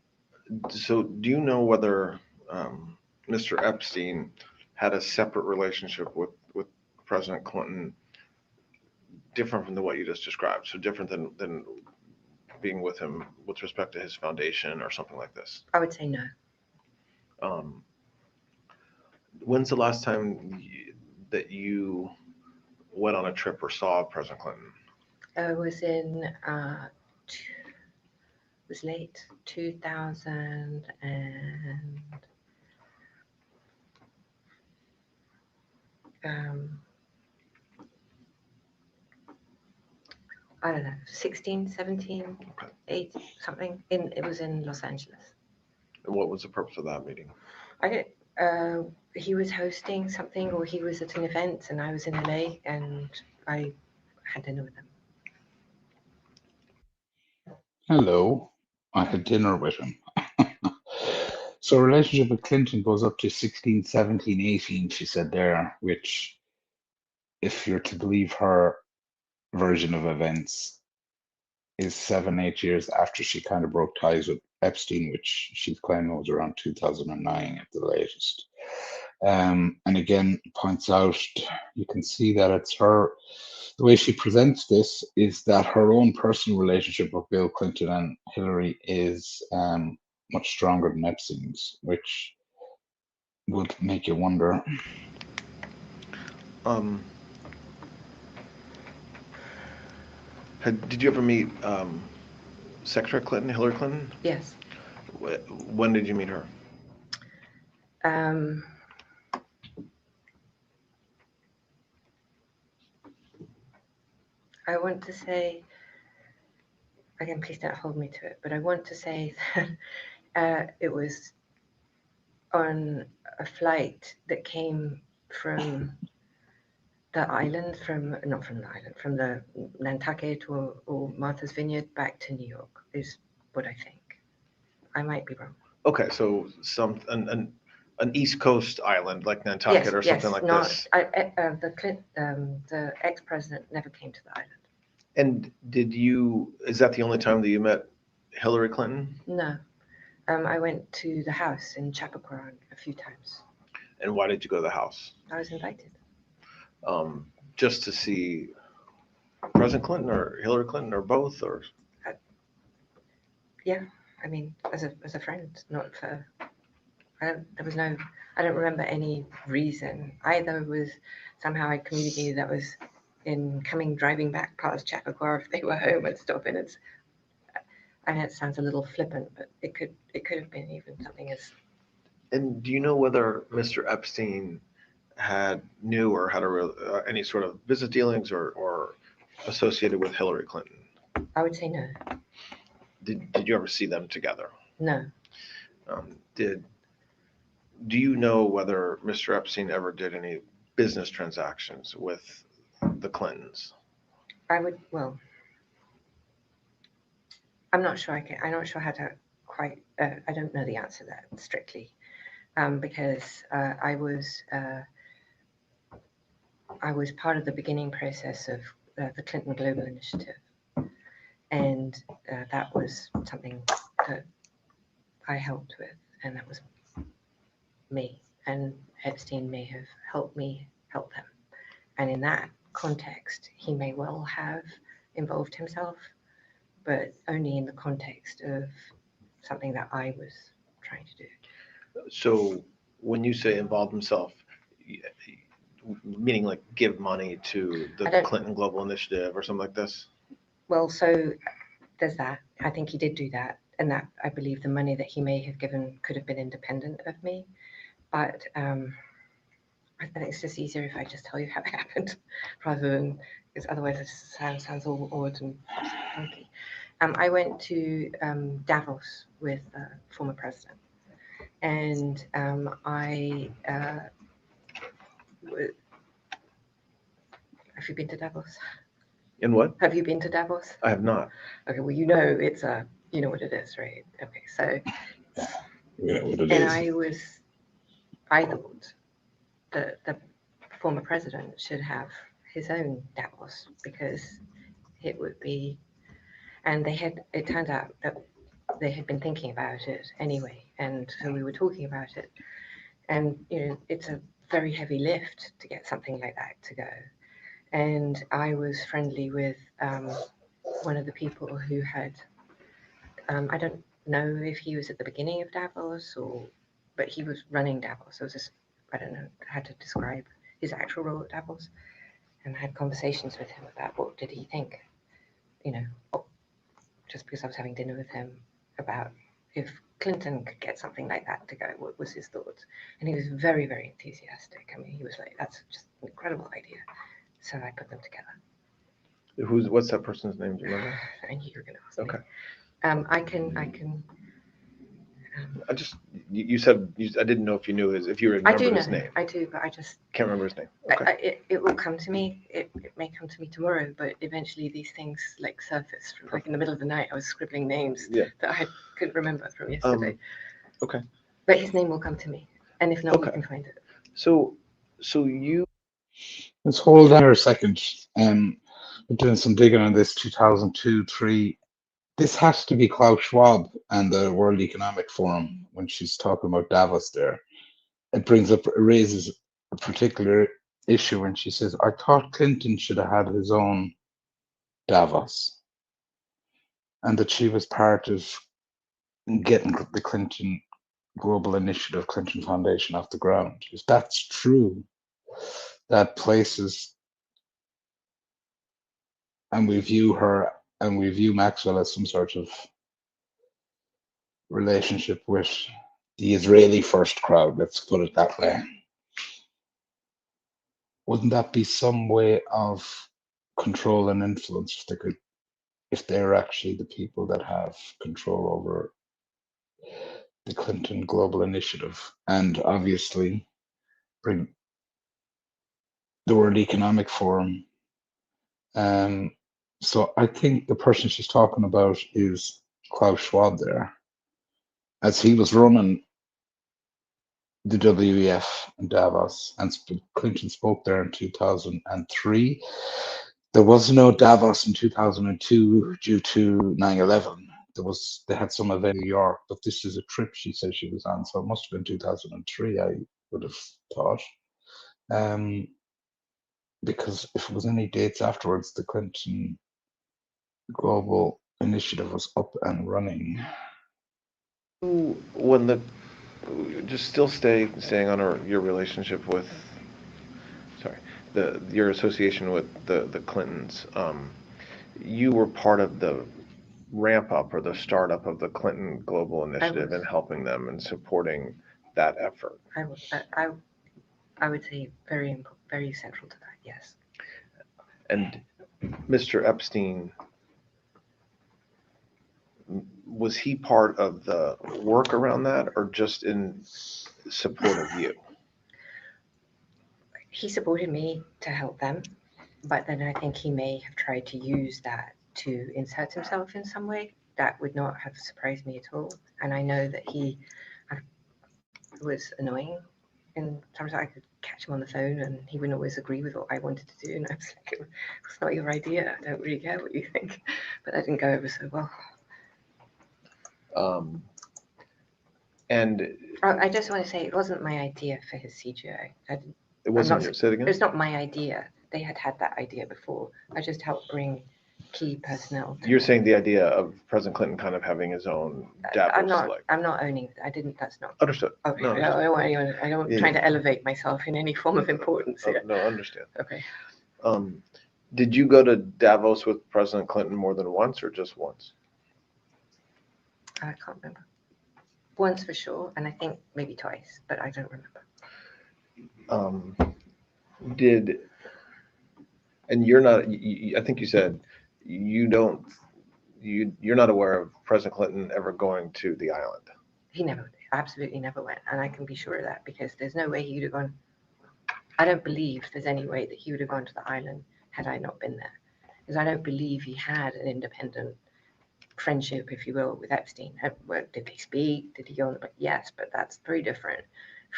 whether Mr. Epstein had a separate relationship with President Clinton, different from what you just described? So different than being with him with respect to his foundation or something like this? I would say no. Um, When's the last time that you went on a trip or saw President Clinton? I was was late 2000 and I don't know, 16, 17, Okay. 8, something. It was in Los Angeles. And what was the purpose of that meeting? I don't. He was hosting something, or he was at an event, and I was in LA, and I had dinner with him. Hello. I had dinner with him. So relationship with Clinton goes up to 16, 17, 18, she said there, which, if you're to believe her version of events, is 7, 8 years after she kind of broke ties with Epstein, which she's claiming was around 2009 at the latest. And again, points out, you can see that it's her, the way she presents this is that her own personal relationship with Bill Clinton and Hillary is much stronger than Epstein's, which would make you wonder. Did you ever meet Secretary Clinton, Hillary Clinton? Yes. When did you meet her? I want to say, again, please don't hold me to it, but I want to say that it was on a flight that came from the island, not from the island, from the Nantucket or Martha's Vineyard back to New York, is what I think. I might be wrong. Okay, so an East Coast island like Nantucket or something like this. The ex-president never came to the island. And is that the only time that you met Hillary Clinton? No. I went to the house in Chappaqua a few times. And why did you go to the house? I was invited. Just to see President Clinton or Hillary Clinton or both, or? Yeah, I mean, as a friend, not for. I don't remember any reason. Either was somehow I communicated that was driving back past Chappaqua if they were home and stopping. I know it sounds a little flippant, but it could have been even something as. And do you know whether Mr. Epstein knew or had any sort of business dealings or associated with Hillary Clinton? I would say no. Did you ever see them together? No. Do you know whether Mr. Epstein ever did any business transactions with the Clintons? I'm not sure I'm not sure how to quite, I don't know the answer to that strictly, because I was part of the beginning process of the Clinton Global Initiative. And that was something that I helped with, and that was me. And Epstein may have helped me help them. And in that context, he may well have involved himself, but only in the context of something that I was trying to do. So when you say involved himself, meaning like give money to the Clinton Global Initiative or something like this? Well, so there's that. I think he did do that. And that, I believe the money that he may have given could have been independent of me. But I think it's just easier if I just tell you how it happened rather than, because otherwise it sounds all odd and funky. I went to Davos with the former president. And have you been to Davos? In what? Have you been to Davos? I have not. Okay, well, you know what it is, right? Okay, so. Yeah, what it and is. I thought that the former president should have his own Davos because it would be, and it turned out that they had been thinking about it anyway. And so we were talking about it. And, it's a very heavy lift to get something like that to go. And I was friendly with one of the people who had, I don't know if he was at the beginning of Davos but he was running Davos. So it was this, I don't know how to describe his actual role at Davos, and I had conversations with him about what did he think, you know, just because I was having dinner with him about if Clinton could get something like that to go, what was his thoughts? And he was very, very enthusiastic. I mean, he was like, that's just an incredible idea. So I put them together. What's that person's name? Do you remember? I knew you were going to ask Okay. me. I can. You said, I didn't know if you knew if you remember I do his know. name. I do, but I just Can't remember his name. Okay. it will come to me. It may come to me tomorrow, but eventually these things like surface. Like in the middle of the night, I was scribbling names that I couldn't remember from yesterday. Okay. But his name will come to me, and if not, we Okay. can find it. So you. Let's hold on here a second. We're doing some digging on this 2002-3. This has to be Klaus Schwab and the World Economic Forum when she's talking about Davos there. It raises a particular issue when she says, I thought Clinton should have had his own Davos, and that she was part of getting the Clinton Global Initiative, Clinton Foundation off the ground. If that's true, that places, and we view her and we view Maxwell as some sort of relationship with the Israeli first crowd, let's put it that way. Wouldn't that be some way of control and influence if they're actually the people that have control over the Clinton Global Initiative, and obviously bring the World Economic Forum? So I think the person she's talking about is Klaus Schwab there, as he was running the WEF in Davos, and Clinton spoke there in 2003. There was no Davos in 2002 due to 9/11. They had some event in New York, but this is a trip she said she was on, so it must have been 2003. I would have thought, because if it was any dates afterwards, the Clinton Global Initiative was up and running. When just still staying on your relationship with, your association with the Clintons, you were part of the ramp up or the startup of the Clinton Global Initiative and helping them and supporting that effort. I would say very central to that, yes. And Mr. Epstein, was he part of the work around that or just in support of you? He supported me to help them, but then I think he may have tried to use that to insert himself in some way. That would not have surprised me at all. And I know that he was annoying in terms of I could catch him on the phone and he wouldn't always agree with what I wanted to do. And I was like, it's not your idea. I don't really care what you think. But that didn't go over so well. And I just want to say it wasn't my idea for his CGI. it wasn't your, say it again? It's not my idea. They had that idea before. I just helped bring key personnel. You're saying the idea of President Clinton kind of having his own Davos. I'm not owning it. That's not. Understood. Okay. No, I don't want anyone. I don't trying to elevate myself in any form of importance here. No, understand. Okay. Did you go to Davos with President Clinton more than once or just once? I can't remember. Once for sure, and I think maybe twice, but I don't remember. And you're not, I think you said you're not aware of President Clinton ever going to the island. He absolutely never went, and I can be sure of that because there's no way he would have gone. I don't believe there's any way that he would have gone to the island had I not been there, because I don't believe he had an independent friendship, if you will, with Epstein. Did they speak? Did he go? Yes, but that's very different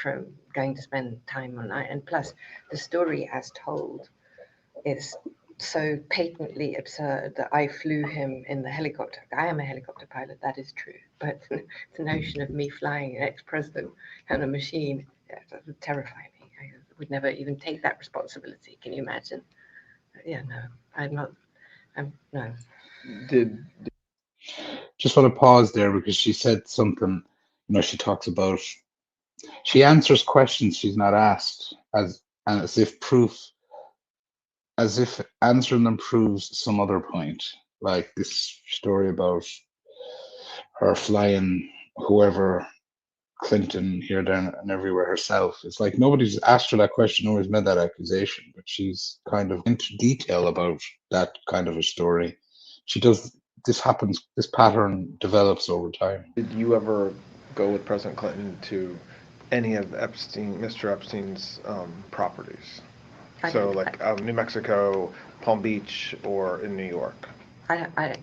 from going to spend time on night. And plus, the story as told is so patently absurd that I flew him in the helicopter. I am a helicopter pilot, that is true. But the notion of me flying an ex-president on a machine, that would terrify me. I would never even take that responsibility. Can you imagine? Yeah, no, I'm not. No. Just want to pause there because she said something, she talks about She answers questions she's not asked as if proof, as if answering them proves some other point. Like this story about her flying whoever Clinton here, there, and everywhere herself. It's like nobody's asked her that question, nobody's made that accusation, but she's kind of into detail about that kind of a story. She does, this happens, this pattern develops over time. Did you ever go with President Clinton to any of Mr. Epstein's properties? So like New Mexico, Palm Beach, or in New York? I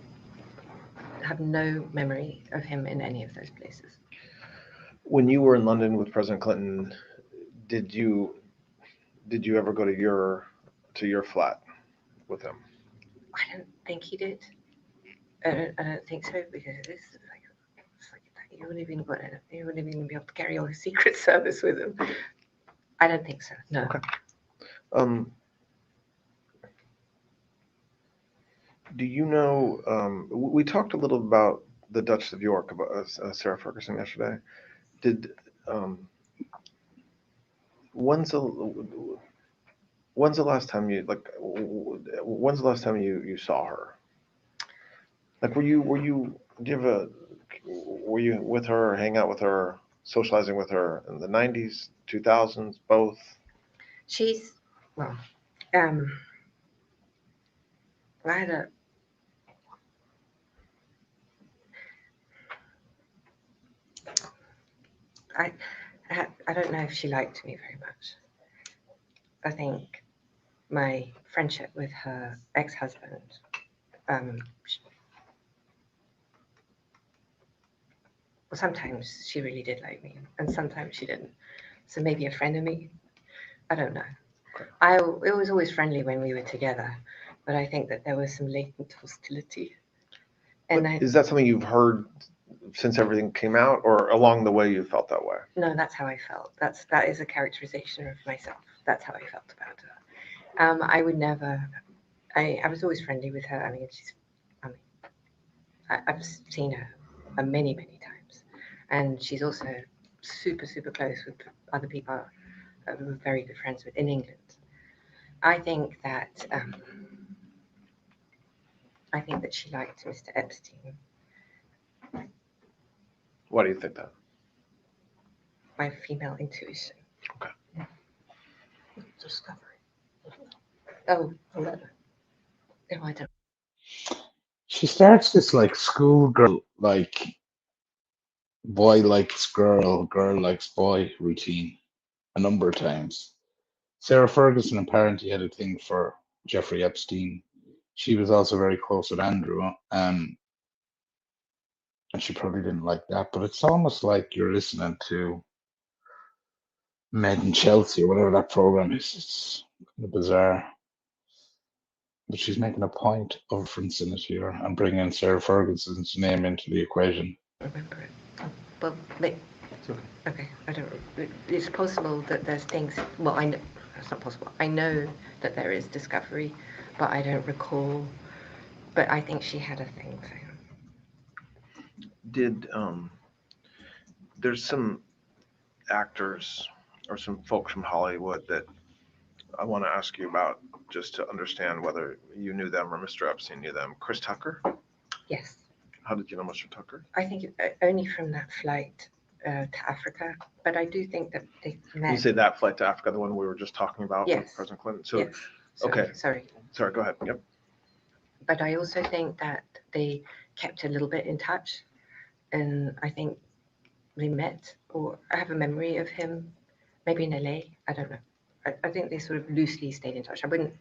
have no memory of him in any of those places. When you were in London with President Clinton, did you ever go to your flat with him? I don't think he did. I don't think so, because it's like you wouldn't even be able to carry all his Secret Service with him. I don't think so. No. Okay. Do you know? We talked a little about the Duchess of York, about Sarah Ferguson yesterday. Did when's the last time you when's the last time you saw her? Like, were you were you with her, hang out with her, socializing with her in the 90s, 2000s, both? She's, well, I had a, I don't know if she liked me very much. I think my friendship with her ex-husband, sometimes she really did like me, and sometimes she didn't. So maybe a friend of me, I don't know. It was always friendly when we were together, but I think that there was some latent hostility. And Is that something you've heard since everything came out, or along the way you felt that way? No, that's how I felt. That is a characterization of myself. That's how I felt about her. I would never. I was always friendly with her. I mean, I've seen her many times, and she's also super close with other people who are very good friends with in England. I think that she liked Mr. Epstein. Why do you think that? My female intuition. Okay. Discovery. Oh, 11. no, I don't. She starts this like schoolgirl, like boy likes girl, girl likes boy routine a number of times. Sarah Ferguson apparently had a thing for Jeffrey Epstein. She was also very close with Andrew, and she probably didn't like that. But it's almost like you're listening to Med in Chelsea or whatever that program is. It's kind of bizarre. But she's making a point of referencing it here and bringing Sarah Ferguson's name into the equation. Remember it. Well, It's okay. okay, I don't. It's possible that there's things. Well, I know it's not possible. I know that there is discovery, but I don't recall. But I think she had a thing for him. Did there's some actors or some folks from Hollywood that I want to ask you about, just to understand whether you knew them or Mr. Epstein knew them. Chris Tucker? Yes, How did you know Mr. Tucker? I think only from that flight to Africa. But I do think that they met. You say that flight to Africa, the one we were just talking about with Yes. President Clinton. So, Yes. Sorry, okay. Sorry. Sorry, go ahead. Yep. But I also think that they kept a little bit in touch, and I think they met, or I have a memory of him, maybe in LA. I don't know. I think they sort of loosely stayed in touch. I don't know.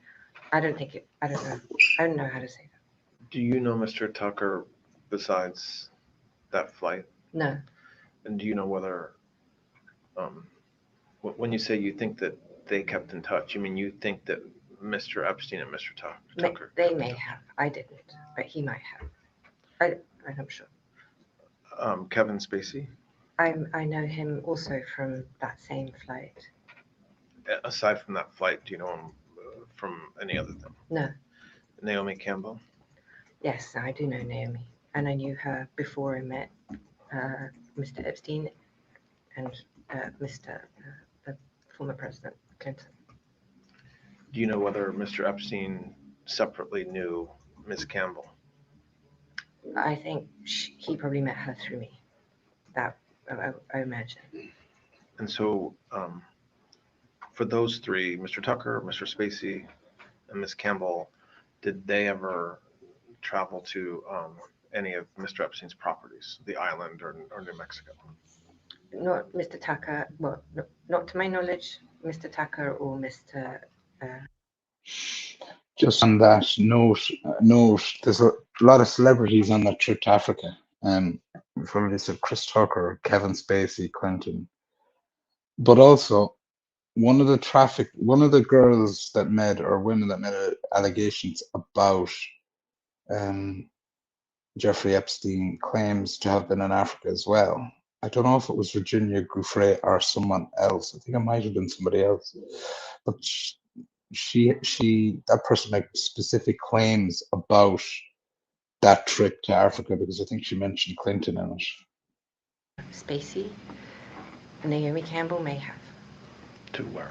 I don't know how to say that. Do you know Mr. Tucker besides that flight? No. And do you know whether, when you say you think that they kept in touch, you mean you think that Mr. Epstein and Mr. Tucker? They may have. I didn't, but he might have. I'm sure. Kevin Spacey? I know him also from that same flight. Aside from that flight, do you know him from any other thing? No. Naomi Campbell? Yes, I do know Naomi, and I knew her before I met Mr. Epstein, and the former President Clinton. Do you know whether Mr. Epstein separately knew Ms. Campbell? I think he probably met her through me. That I imagine. And so, for those three, Mr. Tucker, Mr. Spacey, and Ms. Campbell, did they ever travel to any of Mr. Epstein's properties, the island or New Mexico? Not Mr. Tucker. Well, no, not to my knowledge, Mr. Tucker or Mr. Just on that note, there's a lot of celebrities on that trip to Africa. From this of Chris Tucker, Kevin Spacey, Clinton, but also one of the girls that made, or women that made allegations about Jeffrey Epstein claims to have been in Africa as well. I don't know if it was Virginia Giuffre or someone else. I think it might have been somebody else, but that person made specific claims about that trip to Africa, because I think she mentioned Clinton in it. Spacey. Naomi Campbell may have. To where?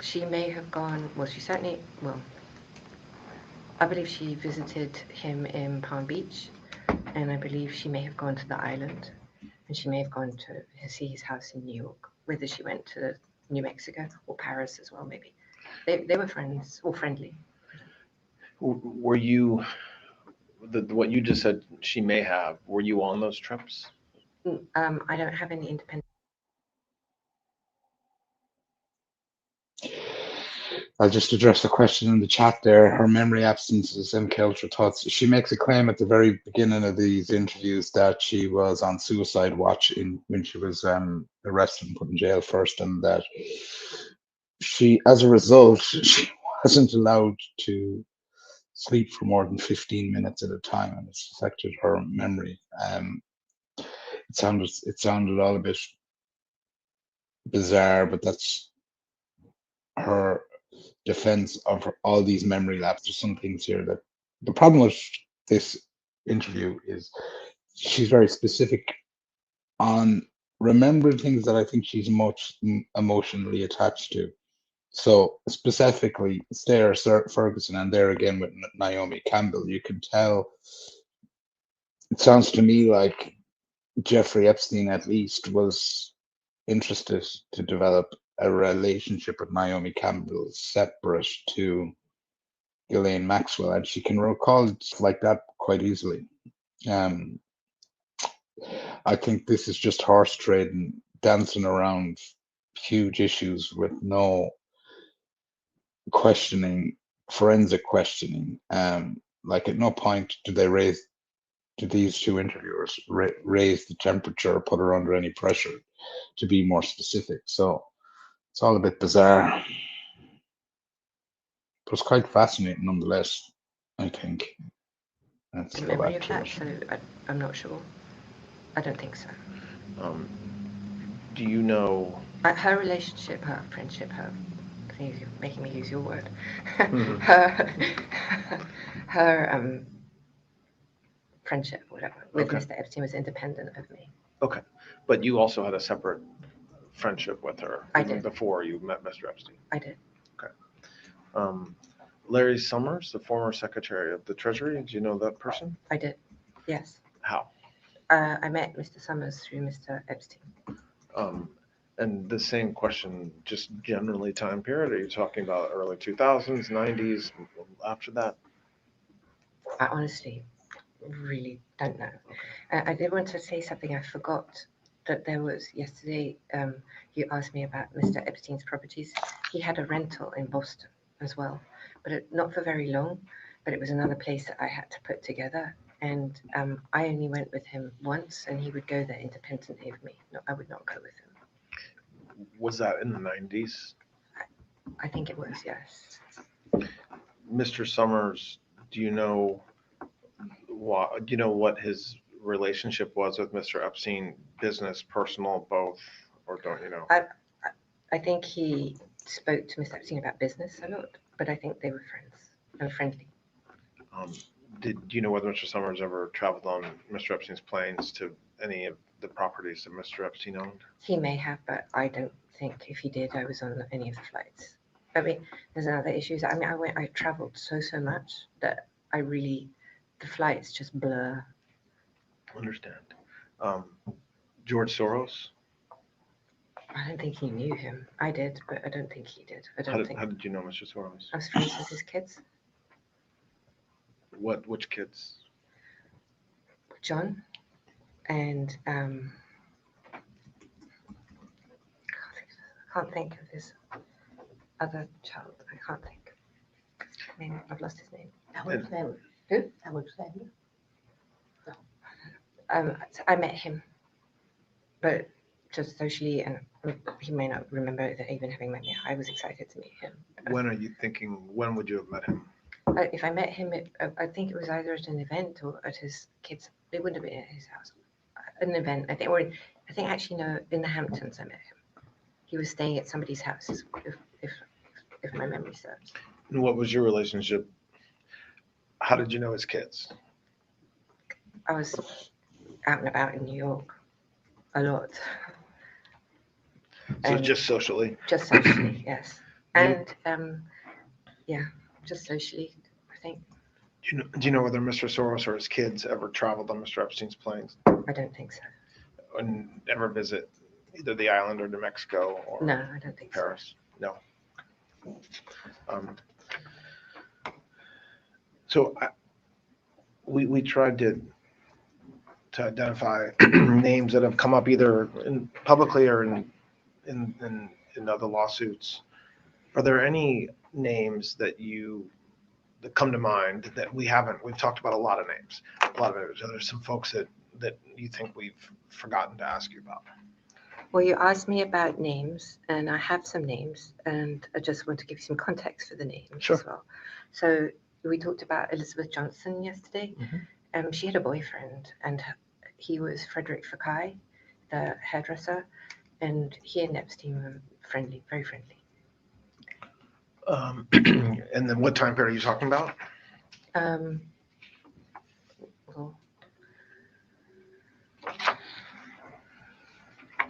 She may have gone. Well, she certainly. Well, I believe she visited him in Palm Beach, and I believe she may have gone to the island, and she may have gone to see his house in New York. Whether she went to New Mexico or Paris as well, maybe. They were friends or friendly. Were you, what you just said she may have, were you on those trips? I don't have any independent. I'll just address the question in the chat there. Her memory absences and MK thoughts. She makes a claim at the very beginning of these interviews that she was on suicide watch when she was arrested and put in jail first, and that she, as a result, she wasn't allowed to sleep for more than 15 minutes at a time, and it's affected her memory. It sounded all a bit bizarre, but that's her defense of all these memory lapses. There's some things here that the problem with this interview is she's very specific on remembering things that I think she's much emotionally attached to. So specifically, Sarah Ferguson, and there again with Naomi Campbell, you can tell. It sounds to me like Jeffrey Epstein, at least, was interested to develop a relationship with Naomi Campbell separate to Ghislaine Maxwell, and she can recall stuff like that quite easily. I think this is just horse trading, dancing around huge issues with no questioning, forensic questioning. Like at no point do these two interviewers raise the temperature or put her under any pressure to be more specific. So it's all a bit bizarre. But it's quite fascinating nonetheless, I think. That's Memory of that, so I'm not sure. I don't think so. Do you know her relationship, her friendship, her you're making me use your word. Mhm. her friendship, whatever, with Okay. Mr. Epstein was independent of me. Okay, but you also had a separate friendship with her I did. before you met Mr. Epstein. I did. Larry Summers, the former Secretary of the Treasury, do you know that person? I did. Yes. How? I met Mr. Summers through Mr. Epstein. And the same question, just generally time period, are you talking about early 2000s, 90s, after that? I honestly really don't know. I did want to say something I forgot, that there was yesterday, you asked me about Mr. Epstein's properties. He had a rental in Boston as well, but not for very long, but it was another place that I had to put together. And I only went with him once, and he would go there independently of me. No, I would not go with him. Was that in the 90s? I think it was, yes. Mr. Summers, do you know what his relationship was with Mr. Epstein, business, personal, both, or don't you know? I think he spoke to Mr. Epstein about business a lot, but I think they were friends and friendly. Do you know whether Mr. Summers ever traveled on Mr. Epstein's planes to any of the properties that Mr. Epstein owned? He may have, but I don't think if he did, I was on any of the flights. I mean, there's another issues. I mean, I traveled so much that the flights just blur. Understand. George Soros? I don't think he knew him. I did, but I don't think he did. I How don't did, how did you know Mr. Soros? I was friends with his kids, Which kids? John, and I can't think of his other child. I can't think. I mean, I've lost his name. Alexander. Who? Alexander. I met him, but just socially, and he may not remember that even having met me. I was excited to meet him. When are you thinking, when would you have met him? If I met him, I think it was either at an event or at his kids. It wouldn't have been at his house. An event, I think, or I think actually no, in the Hamptons I met him. He was staying at somebody's house, if my memory serves. And what was your relationship? How did you know his kids? I was out and about in New York a lot. So And just socially? just socially, yes. You- And yeah, just socially, I think. Do you know whether Mr. Soros or his kids ever traveled on Mr. Epstein's planes I don't think so. and ever visit either the island or New Mexico or No, I don't think Paris? No. So we tried to identify names that have come up either publicly or in other lawsuits. Are there any names that come to mind that we've talked about a lot of names, Are there some folks that you think we've forgotten to ask you about? Well, you asked me about names, and I have some names, and I just want to give you some context for the names Sure. as well. So we talked about Elizabeth Johnson yesterday. Mhm. She had a boyfriend, and he was Frederick Fakai, the hairdresser, and he and Epstein were friendly, very friendly. And then what time period are you talking about? Well,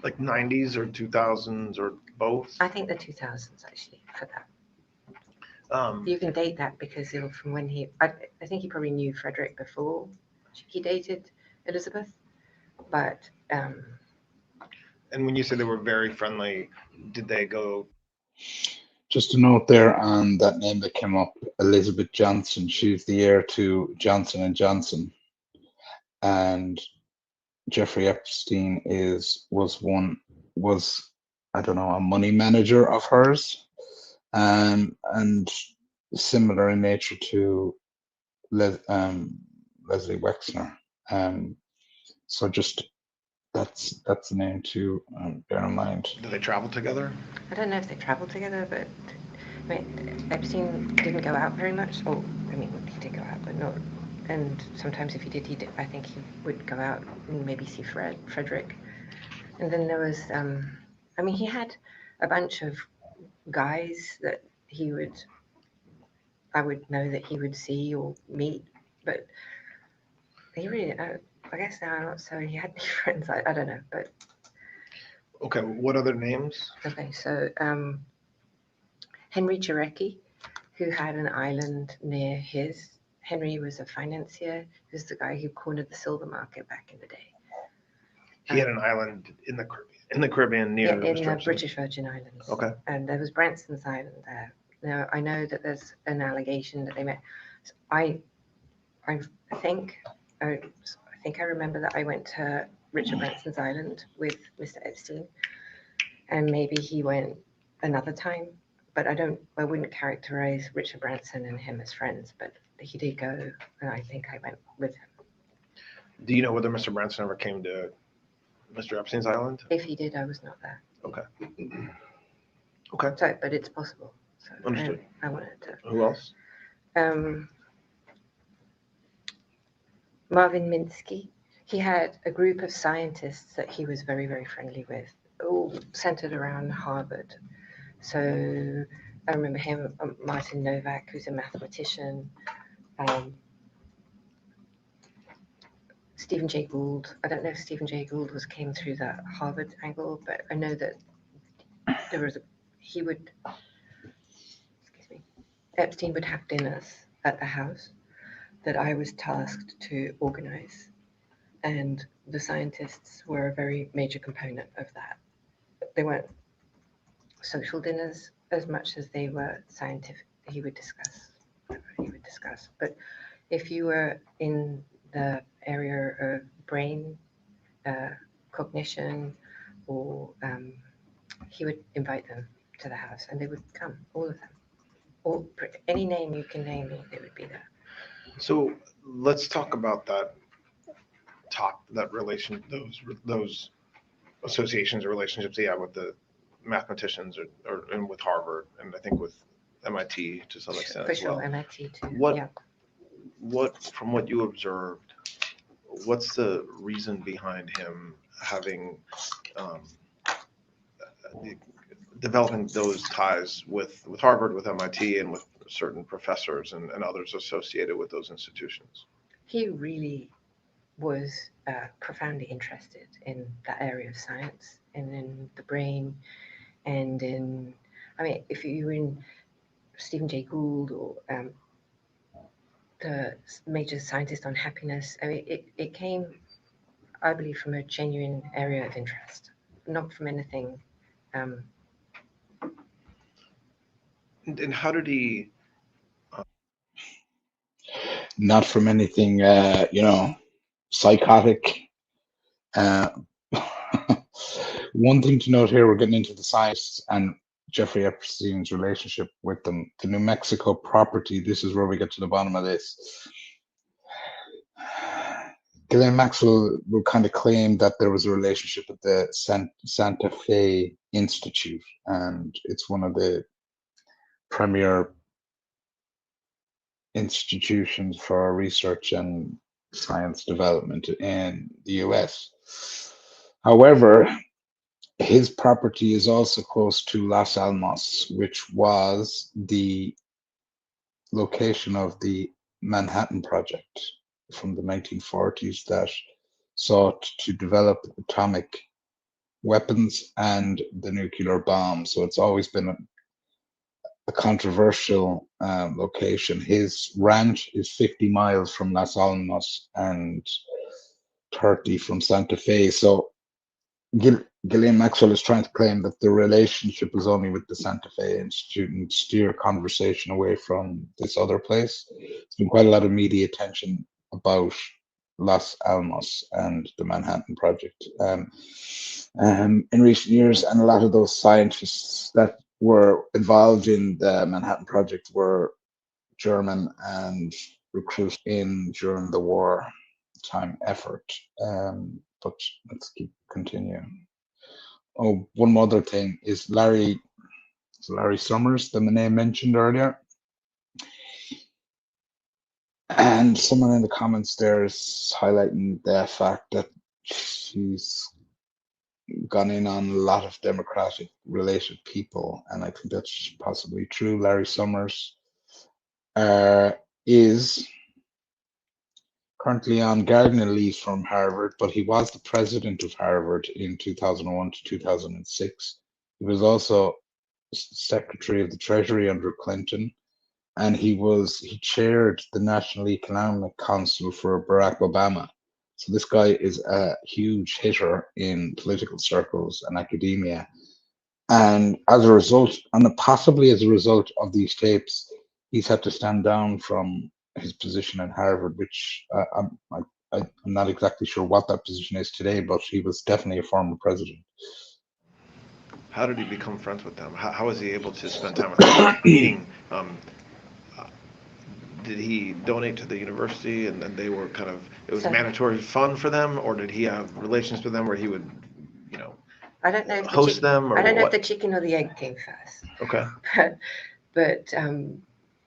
Like 90s or 2000s or both? I think the 2000s actually for that. Um, You can date that because it was from when I think he probably knew Frederick before he dated Elizabeth, but and when you say they were very friendly, did they go? Just a note there on that name that came up, Elizabeth Johnson. She's the heir to Johnson and Johnson, and Jeffrey Epstein was I don't know, a money manager of hers, and similar in nature to Leslie Wexner. So just that's the name to bear in mind. Do they travel together? I don't know if they traveled together, but I mean, Epstein didn't go out very much. Or I mean, he did go out, but not. And sometimes if he did, I think he would go out and maybe see Frederick. And then there was, I mean, he had a bunch of guys that I would know that he would see or meet, but he really, I guess now I'm not so, he had any friends, I don't know, but. Okay, what other names? Okay, so Henry Jarecki, who had an island near his. Henry was a financier. He was the guy who cornered the silver market back in the day. He had an island in the Caribbean near in Mr. the Epstein. British Virgin Islands. Okay. And there was Branson's Island there. Now, I know that there's an allegation that they met. So I think I remember that I went to Richard Branson's Island with Mr. Epstein, and maybe he went another time, but I wouldn't characterize Richard Branson and him as friends, but he did go, and I think I went with him. Do you know whether Mr. Branson ever came to Mr. Epstein's island? If he did, I was not there. Okay. Okay. So, but it's possible. So Understood. I wanted to. Who else? Marvin Minsky. He had a group of scientists that he was very, very friendly with, all centered around Harvard. So I remember him, Martin Novak, who's a mathematician, Stephen Jay Gould. I don't know if Stephen Jay Gould came through the Harvard angle, but I know that there was he would, excuse me, Epstein would have dinners at the house that I was tasked to organize, and the scientists were a very major component of that. They weren't social dinners as much as they were scientific. He would discuss whatever he would discuss. But if you were in the area of brain cognition, or he would invite them to the house, and they would come, all of them. All, any name you can name me, they would be there. So let's talk about that those associations or relationships he had with the mathematicians or and with Harvard, and I think with MIT to some extent For as sure, well. MIT too. What Yeah. from what you observed, what's the reason behind him having developing those ties with Harvard, with MIT, and with certain professors and others associated with those institutions? He really was profoundly interested in that area of science and in the brain and in, I mean, if you were in Stephen Jay Gould or the major scientist on happiness, I mean, it came, I believe, from a genuine area of interest, not from anything. And how did he? Not from anything, psychotic. Uh, One thing to note here, we're getting into the science and Jeffrey Epstein's relationship with them. The New Mexico property, this is where we get to the bottom of this. Ghislaine Maxwell will kind of claim that there was a relationship with the Santa Fe Institute, and it's one of the premier institutions for research and science development in the US. However, his property is also close to Los Alamos, which was the location of the Manhattan Project from the 1940s that sought to develop atomic weapons and the nuclear bomb. So it's always been a controversial location. His ranch is 50 miles from Los Alamos and 30 from Santa Fe. So Ghislaine Maxwell is trying to claim that the relationship is only with the Santa Fe Institute and steer conversation away from this other place. There's been quite a lot of media attention about Los Alamos and the Manhattan Project in recent years, and a lot of those scientists that were involved in the Manhattan Project were German and recruited in during the wartime effort. But let's keep continuing. Oh, one other thing is Larry Summers, the name mentioned earlier. And someone in the comments there is highlighting the fact that she's gone in on a lot of Democratic related people, and I think that's possibly true. Larry Summers is currently on gardening leave from Harvard, but he was the president of Harvard in 2001 to 2006. He was also Secretary of the Treasury under Clinton, and he chaired the National Economic Council for Barack Obama. So this guy is a huge hitter in political circles and academia. And as a result, and possibly as a result of these tapes, he's had to stand down from his position at Harvard, which I'm not exactly sure what that position is today, but he was definitely a former president. How did he become friends with them? How was he able to spend time with them? Meaning, did he donate to the university and then they were kind of, it was mandatory fun for them, or did he have relations with them where he would, I don't know if host them, or I don't know what? if the chicken or the egg came first. Okay. But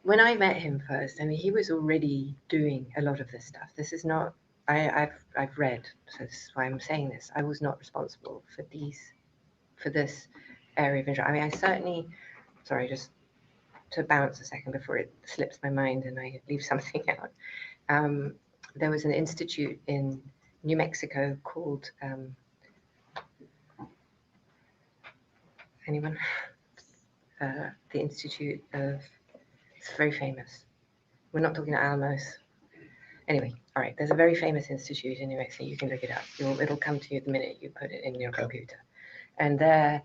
when I met him first, I mean, he was already doing a lot of this stuff. This is not, I've read, so this is why I'm saying this. I was not responsible for this area of interest. I mean, I certainly, sorry, just to bounce a second before it slips my mind and I leave something out. There was an institute in New Mexico called anyone? The Institute of, it's very famous. We're not talking Alamos. Anyway, all right, there's a very famous institute in New Mexico. You can look it up. It'll come to you the minute you put it in your computer. And there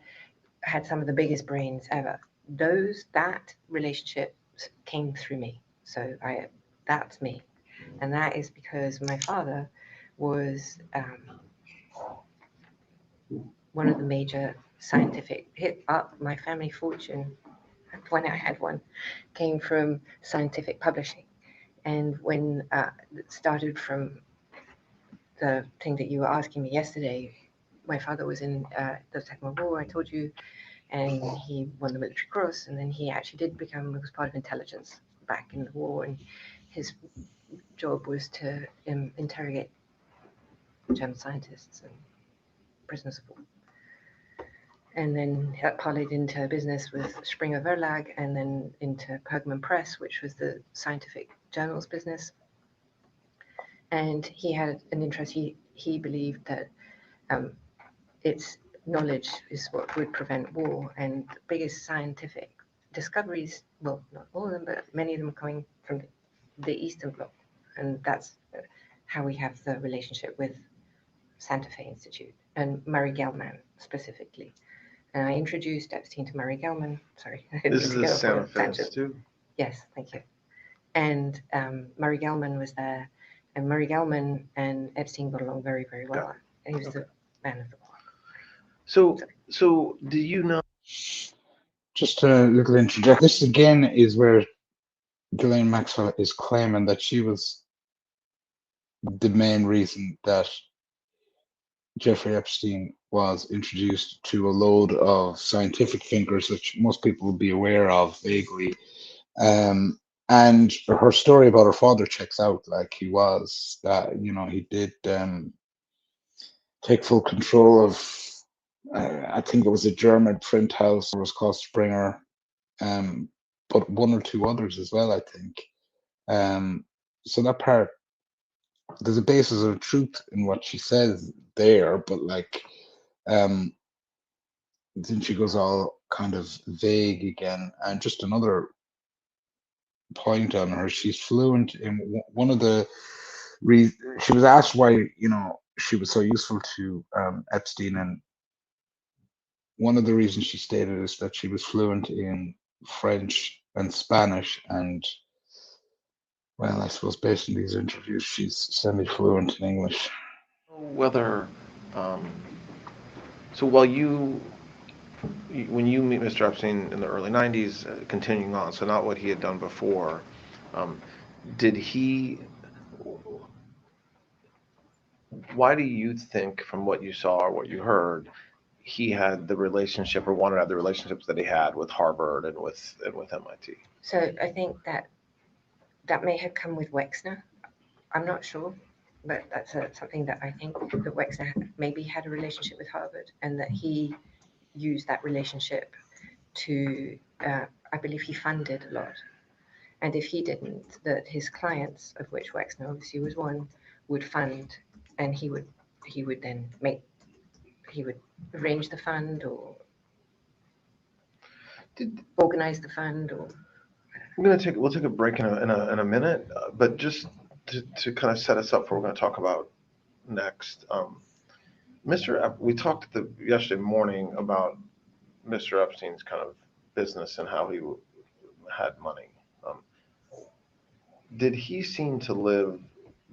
had some of the biggest brains ever. That relationship came through me. So that's me. And that is because my father was one of the major scientific, my family fortune, when I had one, came from scientific publishing. And when it started from the thing that you were asking me yesterday, my father was in the Second World War, I told you, and he won the Military Cross, and then he actually was part of intelligence back in the war, and his job was to interrogate German scientists and prisoners of war. And then that parlayed into business with Springer Verlag, and then into Pergamon Press, which was the scientific journals business. And he had an interest. He believed that its knowledge is what would prevent war. And the biggest scientific discoveries, well, not all of them, but many of them coming from the Eastern Bloc. And that's how we have the relationship with Santa Fe Institute and Murray Gell-Mann specifically. And I introduced Epstein to Murray Gell-Mann. Sorry. This is the Santa Fe Institute? Yes, thank you. And Murray Gell-Mann was there, and Murray Gell-Mann and Epstein got along very, very well. And he was the man of the quark. So do you know? Just a little interjection. This again is where Ghislaine Maxwell is claiming that she was the main reason that Jeffrey Epstein was introduced to a load of scientific thinkers, which most people would be aware of vaguely. And her story about her father checks out. Like he was that, he did take full control of, I think it was a German print house, it was called Springer, but one or two others as well, I think. So that part, there's a basis of truth in what she says there, but then she goes all kind of vague again. And just another point on her, she's fluent in one of the she was asked why she was so useful to Epstein, and one of the reasons she stated is that she was fluent in French and Spanish, and well, I suppose based on these interviews she's semi-fluent in English. Whether so while when you meet Mr. Epstein in the early 90s, continuing on, so not what he had done before, why do you think, from what you saw or what you heard, he had the relationship or wanted to have the relationships that he had with Harvard and with MIT? So I think that may have come with Wexner. I'm not sure, but that's something that I think that Wexner maybe had a relationship with Harvard, and that he used that relationship to, I believe he funded a lot. And if he didn't, that his clients, of which Wexner obviously was one, would fund, and he would then arrange the fund or organize the fund, or we'll take a break in a minute, but just to kind of set us up for what we're going to talk about next. We talked yesterday morning about Mr. Epstein's kind of business and how he had money. Did he seem to live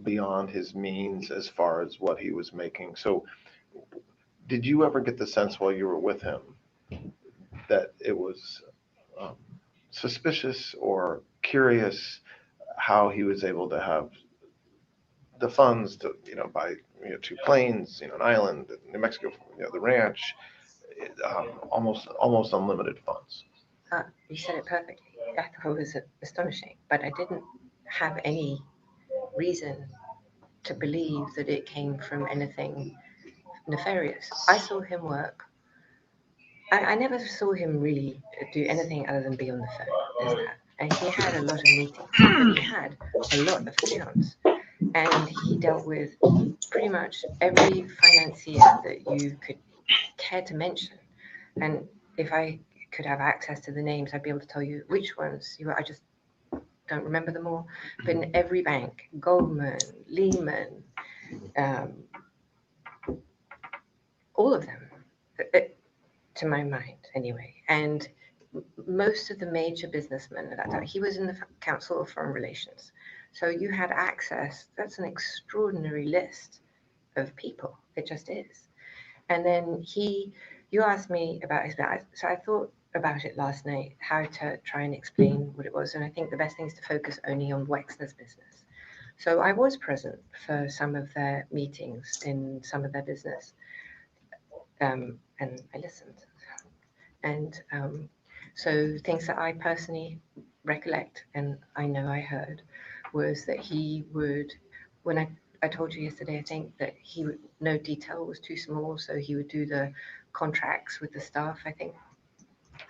beyond his means as far as what he was making? So did you ever get the sense while you were with him that it was suspicious or curious how he was able to have the funds to buy 2 planes, an island, New Mexico, the ranch, almost unlimited funds? You said it perfectly. I thought it was astonishing, but I didn't have any reason to believe that it came from anything nefarious. I saw him work. I never saw him really do anything other than be on the phone. There's that. And he had a lot of meetings, and he had a lot of accounts. and he dealt with pretty much every financier that you could care to mention. And if I could have access to the names, I'd be able to tell you which ones you were. I just don't remember them all. But in every bank, Goldman, Lehman, all of them, to my mind anyway. And most of the major businessmen at that time, he was in the Council of Foreign Relations. So you had access, that's an extraordinary list of people. It just is. And then you asked me about his back. So I thought about it last night, how to try and explain what it was. And I think the best thing is to focus only on Wexner's business. So I was present for some of their meetings in some of their business. And I listened. And so things that I personally recollect and I know I heard was that he would, when I told you yesterday, I think that he would, no detail was too small, so he would do the contracts with the staff, I think.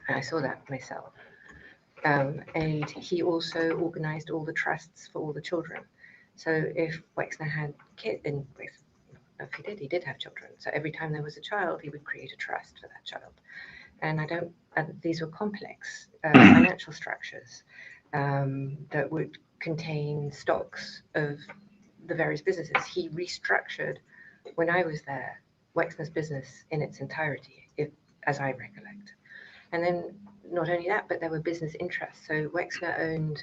And I saw that myself. And he also organized all the trusts for all the children. So if Wexner had kids, and if he did have children. So every time there was a child, he would create a trust for that child. And these were complex financial structures that would contain stocks of the various businesses. He restructured, when I was there, Wexner's business in its entirety, as I recollect. And then not only that, but there were business interests. So Wexner owned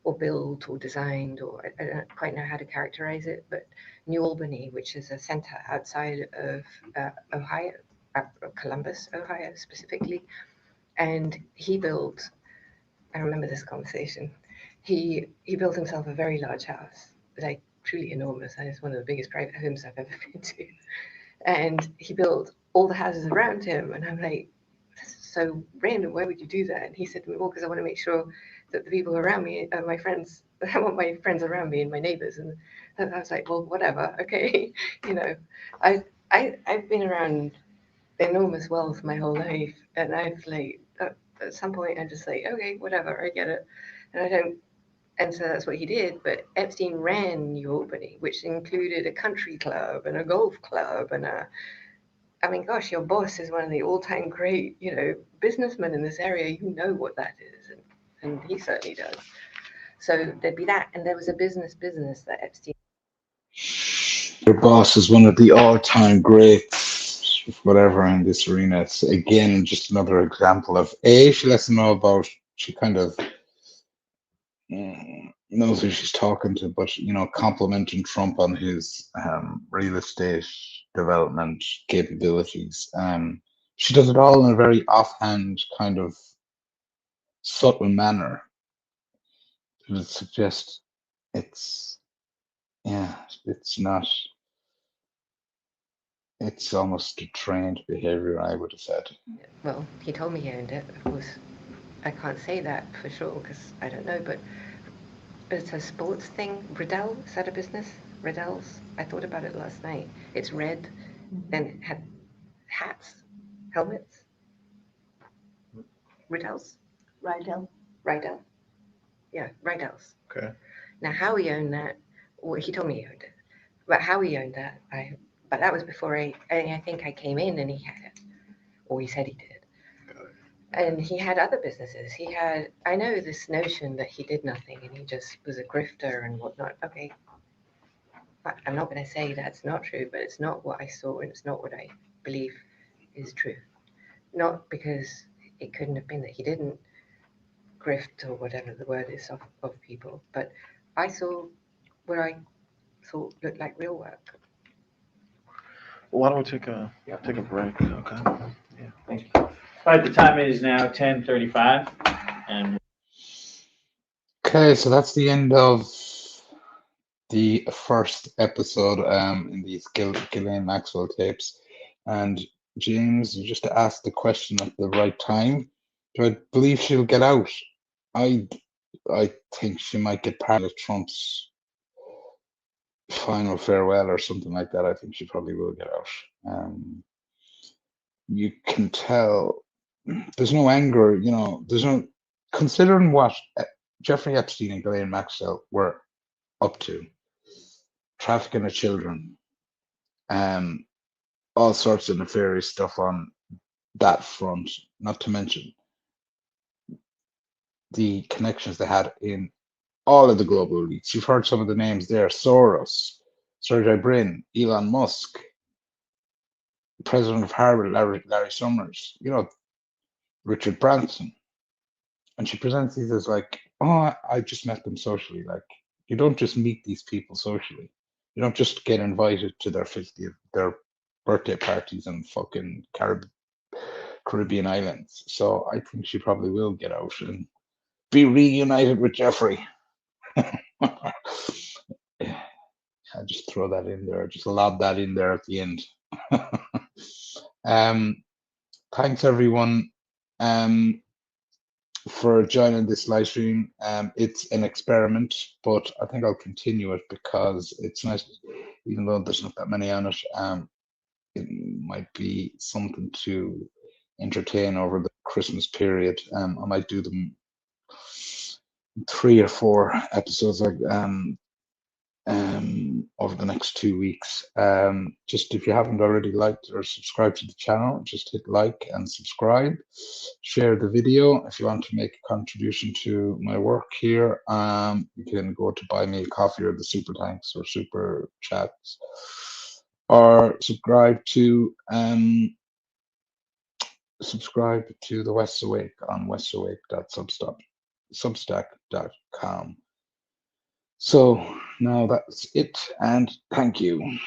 or built or designed, or I don't quite know how to characterize it, but New Albany, which is a center outside of Ohio, Columbus, Ohio specifically. And he built, I remember this conversation, he built himself a very large house, like truly enormous, and it's one of the biggest private homes I've ever been to. And he built all the houses around him, and I'm like, this is so random, why would you do that? And he said to me, well, because I want to make sure that the people around me are my friends. I want my friends around me and my neighbors. And I was like, well, whatever, okay. I've been around enormous wealth my whole life, and I've like at some point I'm just like, okay, whatever, I get it. And I don't, and so that's what he did. But Epstein ran New Albany, which included a country club and a golf club and I mean, gosh, your boss is one of the all-time great, businessmen in this area. You know what that is, and he certainly does. So there'd be that, and there was a business that Epstein. Your boss is one of the all-time greats, whatever, in this arena. It's again just another example of she lets them know about. She kind of knows who she's talking to, but complimenting Trump on his real estate development capabilities. She does it all in a very offhand, kind of subtle manner. It would suggest it's not. It's almost a trained behavior, I would have said. Well, he told me he owned it. Of course, I can't say that for sure because I don't know, but it's a sports thing. Riddell, is that a business? Riddell's? I thought about it last night. It's red, and it had hats, helmets. Riddell's? Rydell. Yeah, Riddell's. Okay. Now, how he owned that, well, he told me he owned it. But how he owned that, but that was before I think I came in and he had it. Or he said he did. And he had other businesses. I know this notion that he did nothing and he just was a grifter and whatnot. Okay. I'm not going to say that's not true, but it's not what I saw and it's not what I believe is true. Not because it couldn't have been that he didn't grift or whatever the word is of people, but I saw what I thought looked like real work. Why don't we take a break? Okay. Yeah, thank you. All right, the time is now 10:35, and Okay, so that's the end of the first episode in these Ghislaine Maxwell tapes. And James, you just asked the question at the right time. Do I believe she'll get out? I think she might get part of Trump's final farewell or something like that. I think she probably will get out. You can tell there's no anger, there's no, considering what Jeffrey Epstein and Ghislaine Maxwell were up to, trafficking of children, all sorts of nefarious stuff on that front, not to mention the connections they had in all of the global elites. You've heard some of the names there: Soros, Sergey Brin, Elon Musk, President of Harvard, Larry Summers, Richard Branson. And she presents these as like, oh, I just met them socially. Like, you don't just meet these people socially. You don't just get invited to their 50th, their birthday parties in fucking Caribbean islands. So I think she probably will get out and be reunited with Jeffrey. I just throw that in there, just lob that in there at the end. Thanks everyone for joining this live stream. It's an experiment, but I think I'll continue it because it's nice, even though there's not that many on it. It might be something to entertain over the Christmas period. I might do them 3 or 4 episodes like over the next 2 weeks. Just if you haven't already liked or subscribed to the channel, just hit like and subscribe. Share the video. If you want to make a contribution to my work here, you can go to buy me a coffee or the super thanks or super chats, or subscribe to the West Awake on westawake.substack.com. So now that's it, and thank you.